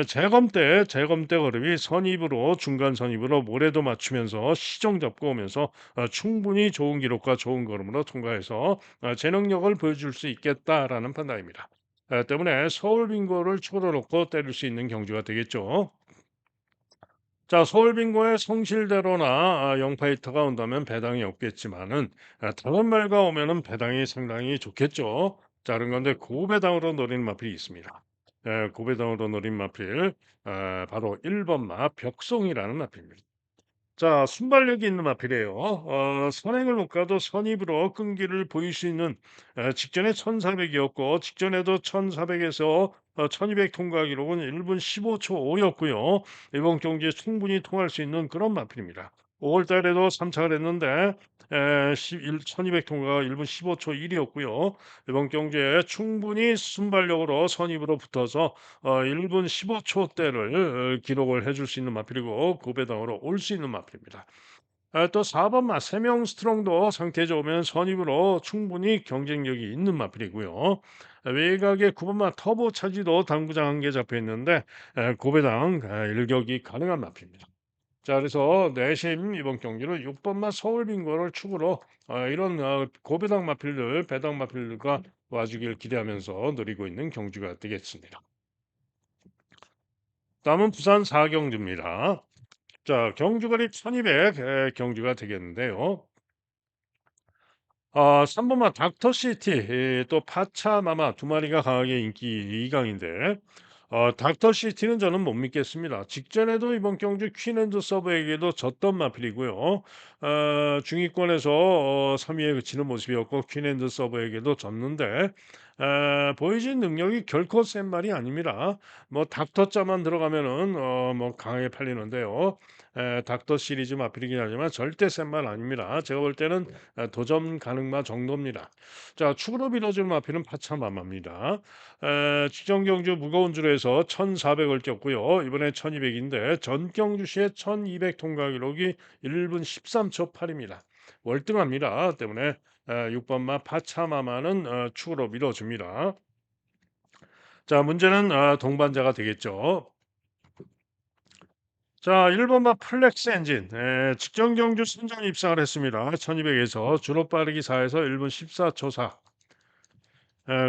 Speaker 1: 재검대 걸음이 선입으로 중간 선입으로 모래도 맞추면서 시정 잡고 오면서 충분히 좋은 기록과 좋은 걸음으로 통과해서 제 능력을 보여줄 수 있겠다라는 판단입니다. 때문에 서울 빙고를 추가로 놓고 때릴 수 있는 경주가 되겠죠. 자, 서울 빙고에 성실대로나 영파이터가 온다면 배당이 없겠지만은 다른 말과 오면은 배당이 상당히 좋겠죠. 자, 그런 건데 고배당으로 노린 마필이 있습니다. 고배당으로 노린 마필 바로 1번 마 벽송이라는 마필입니다. 자, 순발력이 있는 마필이에요. 선행을 못 가도 선입으로 끈기를 보일 수 있는 직전에 1400이었고 직전에도 1400에서 1200 통과 기록은 1분 15초 5였고요. 이번 경기에 충분히 통할 수 있는 그런 마필입니다. 5월 달에도 3착을 했는데 1200 통과가 1분 15초 1이었고요. 이번 경기에 충분히 순발력으로 선입으로 붙어서 1분 15초대를 기록을 해줄 수 있는 마필이고 고배당으로 올 수 있는 마필입니다. 또 4번 마 세명 스트롱도 상태 좋으면 선입으로 충분히 경쟁력이 있는 마필이고요. 외곽에 9번 마 터보 차지도 당구장 한 개 잡혀 있는데 고배당 일격이 가능한 마필입니다. 자 그래서 내심 이번 경기는 6번 마 서울 빙고를 축으로 이런 고배당 마필들 배당 마필들과 와주길 기대하면서 노리고 있는 경주가 되겠습니다. 다음은 부산 사경주입니다. 자, 경주거리 1200 경주가 되겠는데요. 3번마 닥터시티 또 파차마마 두 마리가 강하게 인기 2강인데 닥터 시티는 저는 못 믿겠습니다. 직전에도 이번 경주 퀸앤드 서브에게도 졌던 마필이고요. 중위권에서 3위에 그치는 모습이었고 퀸앤드 서브에게도 졌는데 보여진 능력이 결코 센 말이 아닙니다. 뭐 닥터자만 들어가면은 뭐 강하게 팔리는데요. 닥터 시리즈 마필이긴 하지만 절대 센 말 아닙니다. 제가 볼 때는 도전 가능마 정도입니다. 자, 축으로 빌어줄 마필은 파차마마입니다. 직전 경주 무거운 줄에서 1,400을 뛰었고요. 이번에 1,200인데 전 경주 시에 1,200 통과 기록이 1분 13초 8입니다. 월등합니다. 때문에 6번 마 파차마마는 축으로 밀어줍니다. 자, 문제는 동반자가 되겠죠. 자, 1번 마 플렉스 엔진. 직전 경주 순정 입상을 했습니다. 1,200에서 주로 빠르기 4에서 1분 14초 4.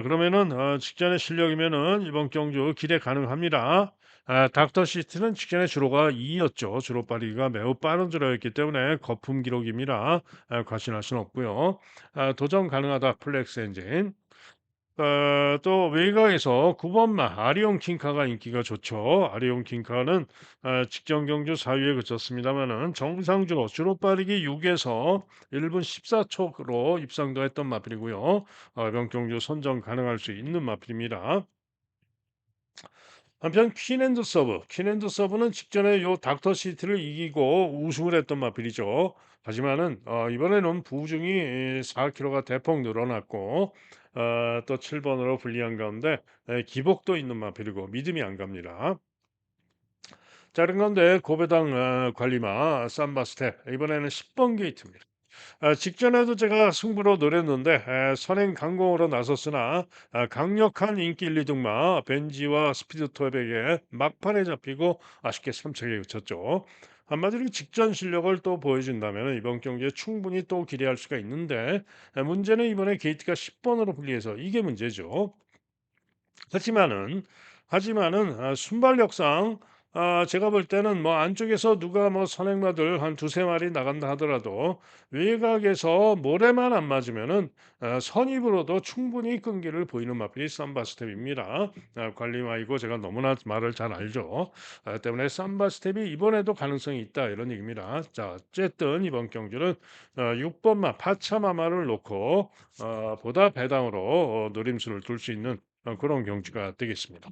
Speaker 1: 그러면은 직전의 실력이면은 이번 경주 기대 가능합니다. 닥터 시티는 직전에 주로가 2였죠. 주로 빠르기가 매우 빠른 주로였기 때문에 거품 기록입니다. 과신할 수는 없고요. 도전 가능하다 플렉스 엔진. 또 외곽에서 9번마 아리온 킹카가 인기가 좋죠. 아리온 킹카는 직전 경주 4위에 그쳤습니다만은 정상주로 주로 빠르기 6에서 1분 14초로 입상도 했던 마필이고요. 이번 경주 선정 가능할 수 있는 마필입니다. 한편 퀸앤드 서브는 직전에 요 닥터 시티를 이기고 우승을 했던 마필이죠. 하지만은 이번에는 부중이 4kg가 대폭 늘어났고 또 7번으로 불리한 가운데 기복도 있는 마필이고 믿음이 안 갑니다. 자른 건데 고배당 관리마 삼바 스텝 이번에는 10번 게이트입니다. 직전에도 제가 승부로 노렸는데 선행 강공으로 나섰으나 강력한 인기 1, 2등마 벤지와 스피드 토백에 막판에 잡히고 아쉽게 3착에 그쳤죠. 한마디로 직전 실력을 또 보여준다면 이번 경기에 충분히 또 기대할 수가 있는데 문제는 이번에 게이트가 10번으로 분리해서 이게 문제죠. 하지만은 순발력상 제가 볼 때는 뭐 안쪽에서 누가 뭐 선행마들 한 두세 마리 나간다 하더라도 외곽에서 모래만 안 맞으면은 선입으로도 충분히 끈기를 보이는 마필이 삼바 스텝입니다. 관리마이고 제가 너무나 말을 잘 알죠. 때문에 삼바 스텝이 이번에도 가능성이 있다 이런 얘기입니다. 자, 어쨌든 이번 경주는 6번마 파차마마를 놓고 보다 배당으로 노림수를 둘 수 있는 그런 경주가 되겠습니다.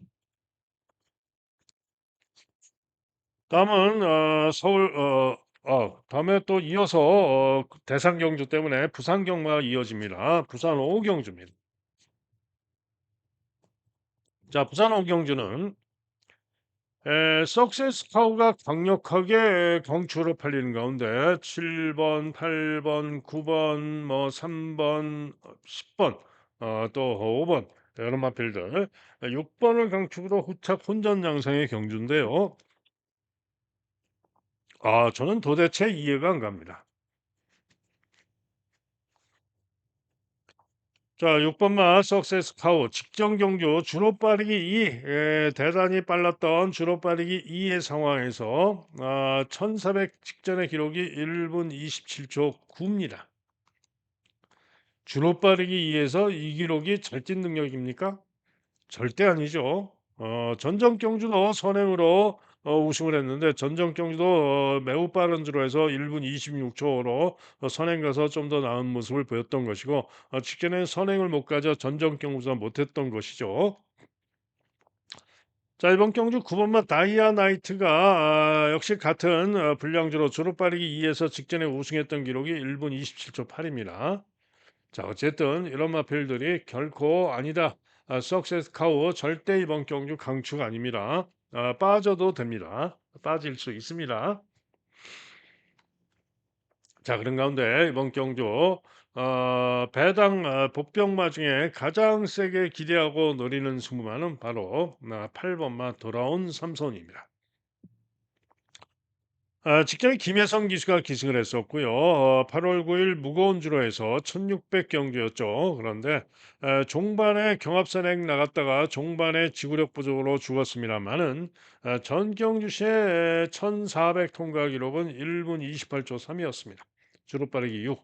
Speaker 1: 다음은 서울 다음에 또 이어서 대상 경주 때문에 부산 경마가 이어집니다. 부산 오경주입니다. 자, 부산 오경주는 석세스 카우가 강력하게 경추로 팔리는 가운데 7번, 8번, 9번, 뭐 3번, 10번, 또 5번 이런 마필들 6번을 강축으로 후착 혼전 양상의 경주인데요. 저는 도대체 이해가 안 갑니다. 자, 6번 마 석세스 카우 직전 경주 주로 빠르기 2 대단히 빨랐던 주로 빠르기 2의 상황에서 1400 직전의 기록이 1분 27초 9입니다. 주로 빠르기 2에서 이 기록이 절진 능력입니까? 절대 아니죠. 전정 경주도 선행으로 우승을 했는데 전정 경주도 매우 빠른 주로 해서 1분 26초로 선행 가서 좀 더 나은 모습을 보였던 것이고 직전에 선행을 못 가져 전정 경주가 못했던 것이죠. 자, 이번 경주 9번마 다이아 나이트가 역시 같은 불량주로 주로 빠르기 2에서 직전에 우승했던 기록이 1분 27초 8입니다. 자, 어쨌든 이런 마필들이 결코 아니다. 석세스 카우 절대 이번 경주 강추가 아닙니다. 빠져도 됩니다. 빠질 수 있습니다. 자, 그런 가운데 이번 경주 배당 복병마 중에 가장 세게 기대하고 노리는 승부마는 바로 8번마 돌아온 삼선입니다. 직전에 김혜성 기수가 기승을 했었고요. 8월 9일 무거운 주로 해서 1600 경주였죠. 그런데 종반에 경합선행 나갔다가 종반에 지구력 부족으로 죽었습니다만은 전 경주시의 1400 통과 기록은 1분 28초 3이었습니다. 주로 빠르기 6.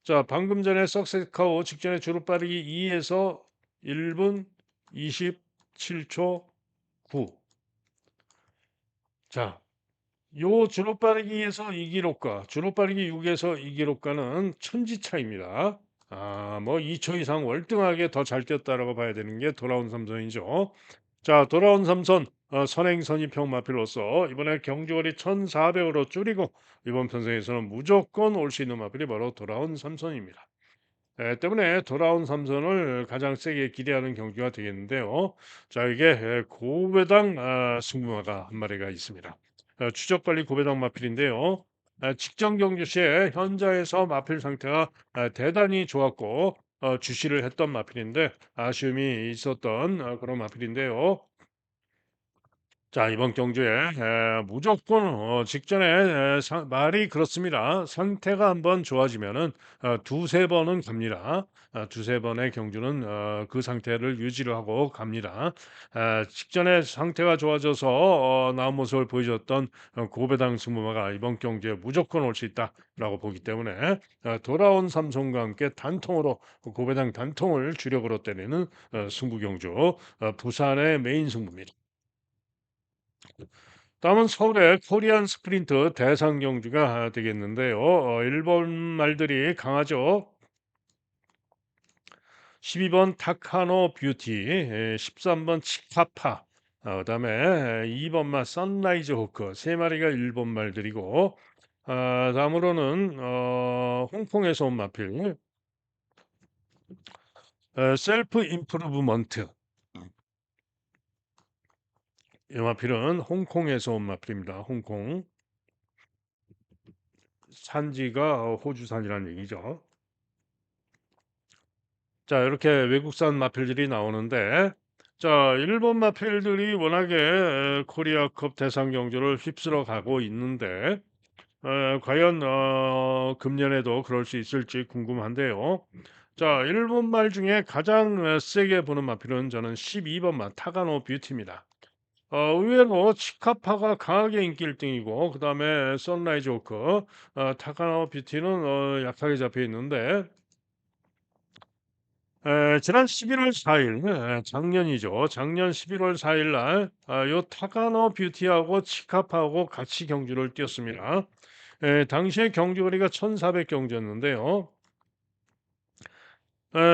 Speaker 1: 자, 방금 전에 석세카오 직전에 주로 빠르기 2에서 1분 20 7초 9. 자, 요 주로빠르기에서 이 기록과 주로빠르기 6에서 이 기록과는 천지 차이입니다. 뭐 2초 이상 월등하게 더 잘 뛰었다라고 봐야 되는 게 돌아온 삼선이죠. 자, 돌아온 삼선 선행선입형 마필로서 이번에 경주거리 1,400으로 줄이고 이번 편성에서는 무조건 올 수 있는 마필이 바로 돌아온 삼선입니다. 때문에 돌아온 삼선을 가장 세게 기대하는 경기가 되겠는데요. 자, 이게 고배당 승부마가 한 마리가 있습니다. 추적관리 고배당 마필인데요. 직전 경주 시에 현장에서 마필 상태가 대단히 좋았고 주시를 했던 마필인데 아쉬움이 있었던 그런 마필인데요. 자, 이번 경주에 무조건 직전에 말이 그렇습니다. 상태가 한번 좋아지면은 두세 번은 갑니다. 두세 번의 경주는 그 상태를 유지를 하고 갑니다. 직전에 상태가 좋아져서 나은 모습을 보여줬던 고배당 승부마가 이번 경주에 무조건 올 수 있다라고 보기 때문에 돌아온 삼성과 함께 단통으로 고배당 단통을 주력으로 때리는 승부 경주 부산의 메인 승부입니다. 다음은 서울의 코리안 스프린트 대상 경주가 되겠는데요. 일본 말들이 강하죠. 12번 타카노 뷰티, 13번 치카파, 그다음에 2번마 선라이즈 호크 세 마리가 일본 말들이고, 다음으로는 홍콩에서 온 마필, 셀프 임프루브먼트. 이 마필은 홍콩에서 온 마필입니다. 홍콩 산지가 호주산이라는 얘기죠. 자, 이렇게 외국산 마필들이 나오는데, 자, 일본 마필들이 워낙에 코리아컵 대상 경주를 휩쓸어 가고 있는데, 과연 금년에도 그럴 수 있을지 궁금한데요. 자, 일본 말 중에 가장 세게 보는 마필은 저는 12번만 타가노 뷰티입니다. 의외로 치카파가 강하게 인기 1등이고, 그 다음에 선라이즈 오크, 타카노 뷰티는 약하게 잡혀 있는데, 지난 11월 4일, 작년이죠. 작년 11월 4일 날, 요 타카노 뷰티하고 치카파하고 같이 경주를 뛰었습니다. 당시에 경주거리가 1,400 경주였는데요.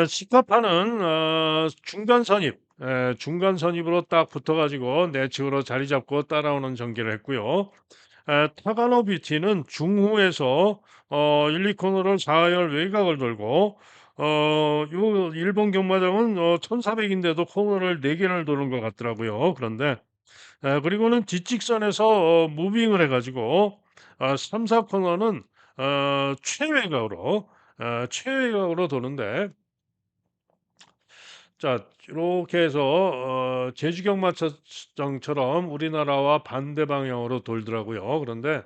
Speaker 1: 치카파는 중간 선입, 중간 선입으로 딱 붙어가지고 내측으로 자리 잡고 따라오는 전개를 했고요. 타가노 뷰티는 중후에서 1, 2코너를 4열 외곽을 돌고 요 일본 경마장은 1,400인데도 코너를 4개를 도는 것 같더라고요. 그런데 그리고는 뒷직선에서 무빙을 해 가지고 3, 4코너는 최외곽으로 도는데 자, 이렇게 해서 제주경마장처럼 우리나라와 반대 방향으로 돌더라고요. 그런데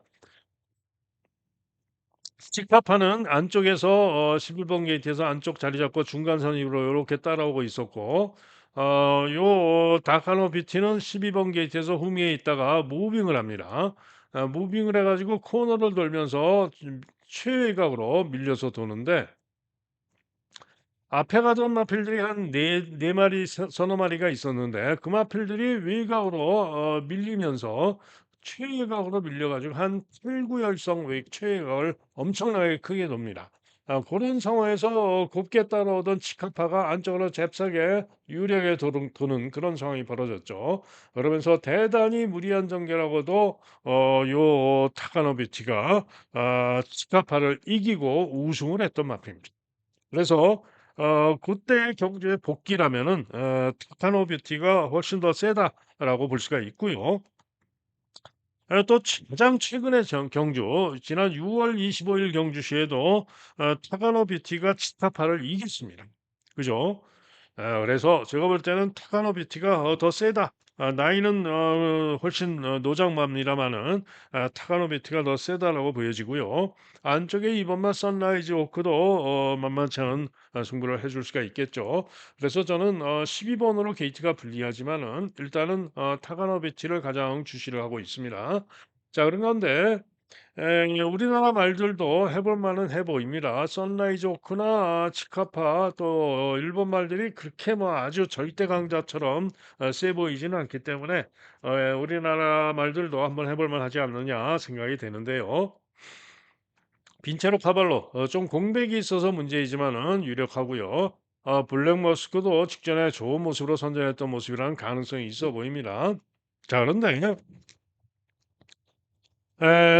Speaker 1: 직파파는 안쪽에서 11번 게이트에서 안쪽 자리 잡고 중간 선입으로 이렇게 따라오고 있었고 요 다카노 비티는 12번 게이트에서 후미에 있다가 무빙을 합니다. 무빙을 해가지고 코너를 돌면서 최외곽으로 밀려서 도는데 앞에 가던 마필들이 한 네 마리, 서너 마리가 있었는데 그 마필들이 외곽으로 밀리면서 최외곽으로 밀려가지고 한 8구열성 최외곽을 엄청나게 크게 돕니다. 그런 상황에서 곱게 따라오던 치카파가 안쪽으로 잽싸게 유리하게 도는 그런 상황이 벌어졌죠. 그러면서 대단히 무리한 전개라고도 요 타카노비치가 치카파를 이기고 우승을 했던 마필입니다. 그래서 그때의 경주의 복귀라면은 타카노 뷰티가 훨씬 더 세다라고 볼 수가 있고요. 또 가장 최근의 경주 지난 6월 25일 경주시에도 타카노 뷰티가 치타파를 이겼습니다. 그죠? 그래서 제가 볼 때는 타카노 뷰티가 더 세다. 나이는 훨씬 노장마입니다마는 타카노 뷰티가 더 세다라고 보여지고요. 안쪽에 이번만 선라이즈 오크도 만만치 않은 승부를 해줄 수가 있겠죠. 그래서 저는 12번으로 게이트가 불리하지만은 일단은 타카노 뷰티를 가장 주시를 하고 있습니다. 자, 그런데 우리나라 말들도 해볼 만은 해 보입니다. 선라이즈 오크나 치카파 또 일본 말들이 그렇게 뭐 아주 절대 강자처럼 세 보이지는 않기 때문에 우리나라 말들도 한번 해볼 만하지 않느냐 생각이 되는데요. 빈체로 카발로 좀 공백이 있어서 문제이지만은 유력하고요. 블랙 머스크도 직전에 좋은 모습으로 선전했던 모습이라는 가능성이 있어 보입니다. 자, 그런데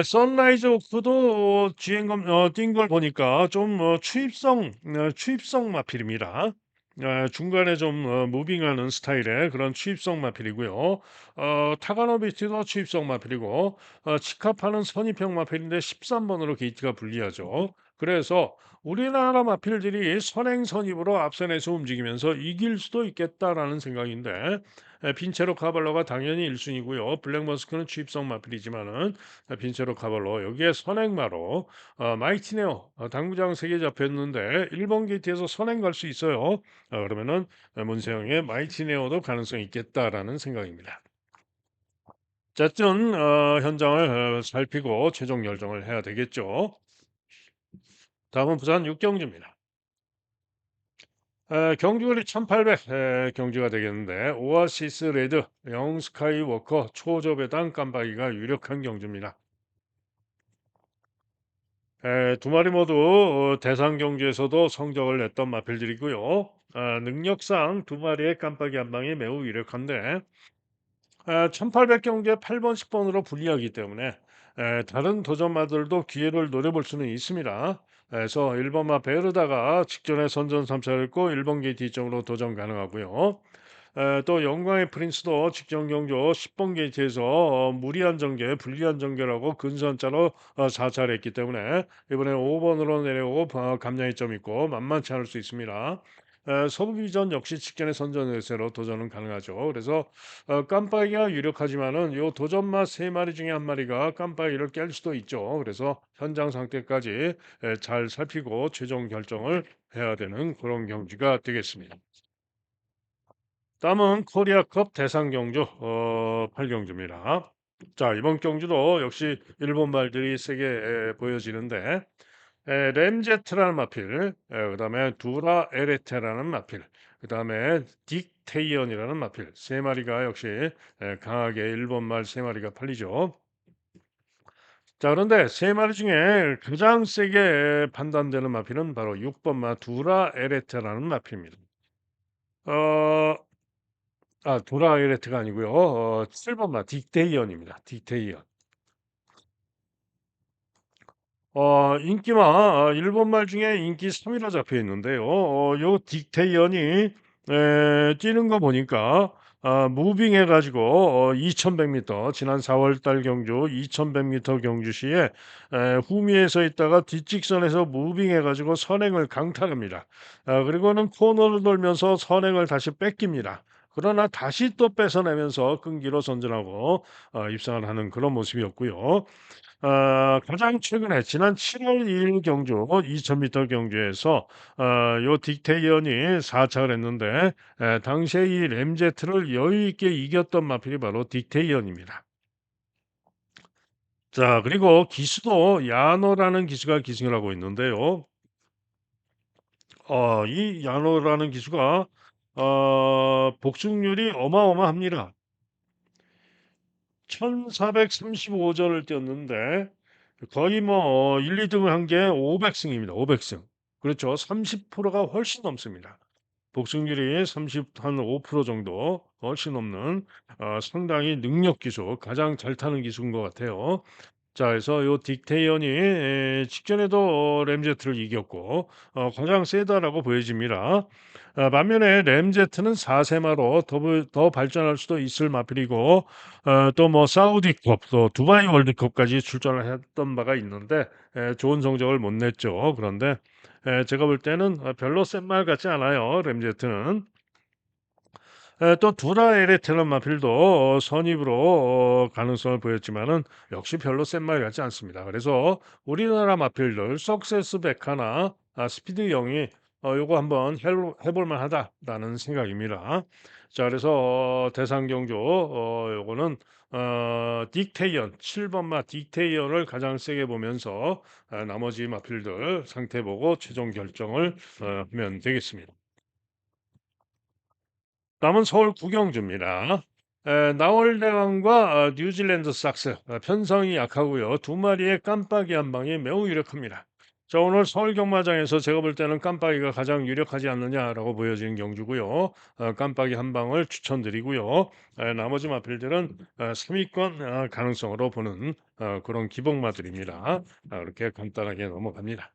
Speaker 1: 선라이즈 오크도 주행검 뛴 걸 보니까 좀 추입성 마필입니다. 중간에 좀 무빙하는 스타일의 그런 추입성 마필이고요. 타가노비티도 추입성 마필이고 치카파는 선입형 마필인데 13 번으로 게이트가 불리하죠. 그래서 우리나라 마필들이 선행 선입으로 앞선에서 움직이면서 이길 수도 있겠다라는 생각인데 빈체로 카발로가 당연히 1 순위고요. 블랙 머스크는 추입성 마필이지만은 빈체로 카발로 여기에 선행마로 마이티 네오 당구장 3개 잡혔는데 1번 게이트에서 선행 갈 수 있어요. 그러면은 문세영의 마이티 네오도 가능성이 있겠다라는 생각입니다. 어쨌든 현장을 살피고 최종 결정을 해야 되겠죠. 다음은 부산 육경주입니다. 경주거리 1800 경주가 되겠는데 오아시스 레드, 영 스카이워커, 초저배당 깜박이가 유력한 경주입니다. 두 마리 모두 대상 경주에서도 성적을 냈던 마필들이고요. 능력상 두 마리의 깜빡이 한 방이 매우 유력한데 1800 경주에 8번, 10번으로 불리하기 때문에 다른 도전마들도 기회를 노려볼 수는 있습니다. 그래서 1번마 베르다가 직전에 선전 3차를 했고 1번 게이트 이점으로 도전 가능하고요. 또 영광의 프린스도 직전 경주 10번 게이트에서 무리한 전개, 불리한 전개라고 근소한차로 4차를 했기 때문에 이번에 5번으로 내려오고 감량의 점 있고 만만치 않을 수 있습니다. 서부비전 역시 직전에 선전 열세로 도전은 가능하죠. 그래서 깜빡이가 유력하지만은 요 도전마 3마리 중에 한 마리가 깜빡이를 깰 수도 있죠. 그래서 현장 상태까지 잘 살피고 최종 결정을 해야 되는 그런 경기가 되겠습니다. 다음은 코리아컵 대상 경주 8경주입니다. 자, 이번 경주도 역시 일본 말들이 세게 보여지는데 램제트라는 마필, 그다음에 두라 에레테라는 마필, 그다음에 딕테이언이라는 마필 세 마리가 역시 강하게 일본 말 세 마리가 팔리죠. 자, 그런데 세 마리 중에 가장 세게 판단되는 마필은 바로 6번 마 두라 에레테라는 마필입니다. 어, 두라 에레테가 아니고요. 7번 마 딕테이언입니다. 딕테이언. 인기마 일본 말 중에 인기 3 위로 잡혀 있는데요. 요 딕테이언이 뛰는 거 보니까 무빙해 가지고 2100 미터 지난 4월 달 경주 2100 미터 경주 시에 후미에 서 있다가 뒷직선에서 무빙해 가지고 선행을 강타합니다. 그리고는 코너를 돌면서 선행을 다시 뺏깁니다. 그러나 다시 또 뺏어내면서 끈기로 선전하고 입상을 하는 그런 모습이었고요. 가장 최근에 지난 7월 2일 경주 2000m 경주에서 요 딕테이언이 4착을 했는데 당시에 이 램제트를 여유 있게 이겼던 마필이 바로 딕테이언입니다. 자, 그리고 기수도 야노라는 기수가 기승을 하고 있는데요. 이 야노라는 기수가 복승률이 어마어마합니다. 1435전을 뛰었는데 거의 뭐 1-2 등을 한 게 500 승입니다. 500 승. 그렇죠. 30%가 훨씬 넘습니다. 복승률이 30 한 5% 정도 훨씬 넘는 상당히 능력 기수, 가장 잘 타는 기수인 것 같아요. 자, 그래서 요 딕테이언이 직전에도 램제트를 이겼고 가장 세다라고 보여집니다. 반면에 램제트는 4세마로 더 발전할 수도 있을 마필이고 또 뭐 사우디컵 또 두바이 월드컵까지 출전을 했던 바가 있는데 좋은 성적을 못 냈죠. 그런데 제가 볼 때는 별로 센 말 같지 않아요, 램제트는. 또 두라 에레테는 마필도 선입으로 가능성을 보였지만은 역시 별로 센 말 같지 않습니다. 그래서 우리나라 마필들 석세스 백화나 스피드 영이 요거 한번 해볼 만하다라는 생각입니다. 자 그래서 대상 경주 요거는 딕테이언 7 번마 딕테이언을 가장 세게 보면서 나머지 마필들 상태 보고 최종 결정을 하면 되겠습니다. 남은 서울 구경주입니다. 나월대왕과 뉴질랜드 삭스 편성이 약하고요. 두 마리의 깜빡이 한 방이 매우 유력합니다. 자 오늘 서울 경마장에서 제가 볼 때는 깜빡이가 가장 유력하지 않느냐라고 보여지는 경주고요. 깜빡이 한 방을 추천드리고요. 나머지 마필들은 3위권 가능성으로 보는 그런 기복마들입니다. 이렇게 간단하게 넘어갑니다.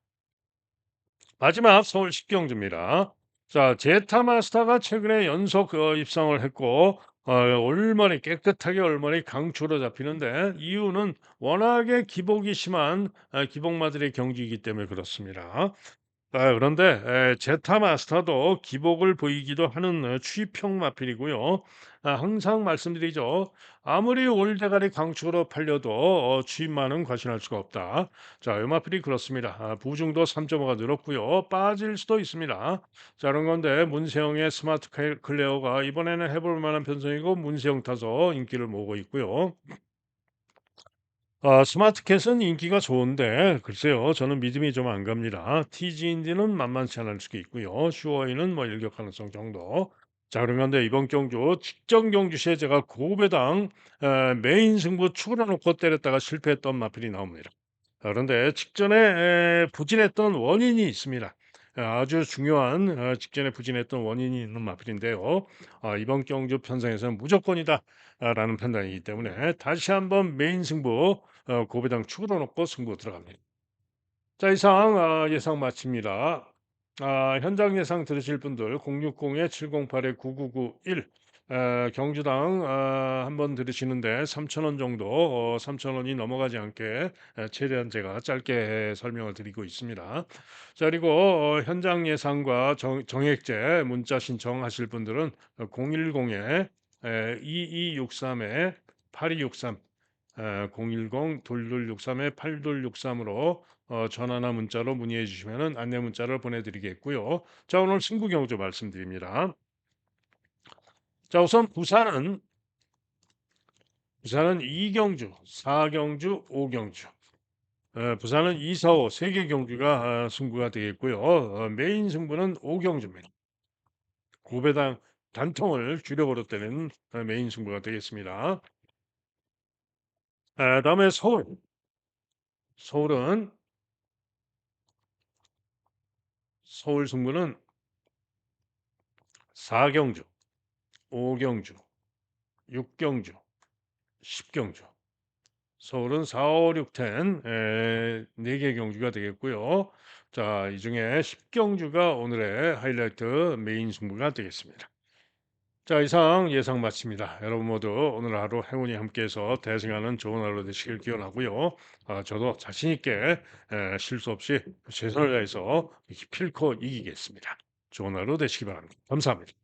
Speaker 1: 마지막 서울 십경주입니다. 자, 제타 마스터가 최근에 연속 입상을 했고 올머리 깨끗하게 올머리 강추로 잡히는데 이유는 워낙에 기복이 심한 기복마들의 경기이기 때문에 그렇습니다. 그런데 제타 마스터도 기복을 보이기도 하는 취평 마필이고요. 항상 말씀드리죠. 아무리 올대가리 강축으로 팔려도 취입만은 과신할 수가 없다. 자, 음마필이 그렇습니다. 부중도 3.5가 늘었고요. 빠질 수도 있습니다. 자, 그런 건데 문세영의 스마트 클레어가 이번에는 해볼 만한 편성이고 문세영 타서 인기를 모으고 있고요. 스마트캣은 인기가 좋은데 글쎄요. 저는 믿음이 좀 안 갑니다. TG인디는 만만치 않을 수도 있고요. 슈어이는 뭐 일격 가능성 정도. 자 그런데 이번 경주 직전 경주 시에 제가 고배당 메인 승부 축으로 놓고 때렸다가 실패했던 마필이 나옵니다. 그런데 직전에 부진했던 원인이 있습니다. 아주 중요한 직전에 부진했던 원인이 있는 마필인데요. 이번 경주 편성에서는 무조건이다 라는 판단이기 때문에 다시 한번 메인 승부 고배당 축으로 놓고 승부 들어갑니다. 자 이상 예상 마칩니다. 현장 예상 들으실 분들 060-708-9991 경주당 한번 들으시는데 3,000원 정도 3,000원이 넘어가지 않게 최대한 제가 짧게 설명을 드리고 있습니다. 자 그리고 현장 예상과 정액제 문자 신청하실 분들은 010-2263에 8263 010-2263에 8263으로 전화나 문자로 문의해 주시면 안내 문자를 보내드리겠고요. 자 오늘 승부 경주 말씀드립니다. 자 우선 부산은 2경주, 4경주, 5경주. 부산은 2, 4, 5 세 개 경주가 승부가 되겠고요. 메인 승부는 5경주입니다. 고배당 단통을 주력으로 때리는 메인 승부가 되겠습니다. 다음에 서울. 서울은 서울 승부는 4경주, 5경주, 6경주, 10경주. 서울은 4, 5, 6, 10 4개 경주가 되겠고요. 자, 이 중에 10경주가 오늘의 하이라이트 메인 승부가 되겠습니다. 자, 이상 예상 마칩니다. 여러분 모두 오늘 하루 행운이 함께해서 대승하는 좋은 하루 되시길 기원하고요. 저도 자신 있게 실수 없이 최선을 다해서 필코 이기겠습니다. 좋은 하루 되시기 바랍니다. 감사합니다.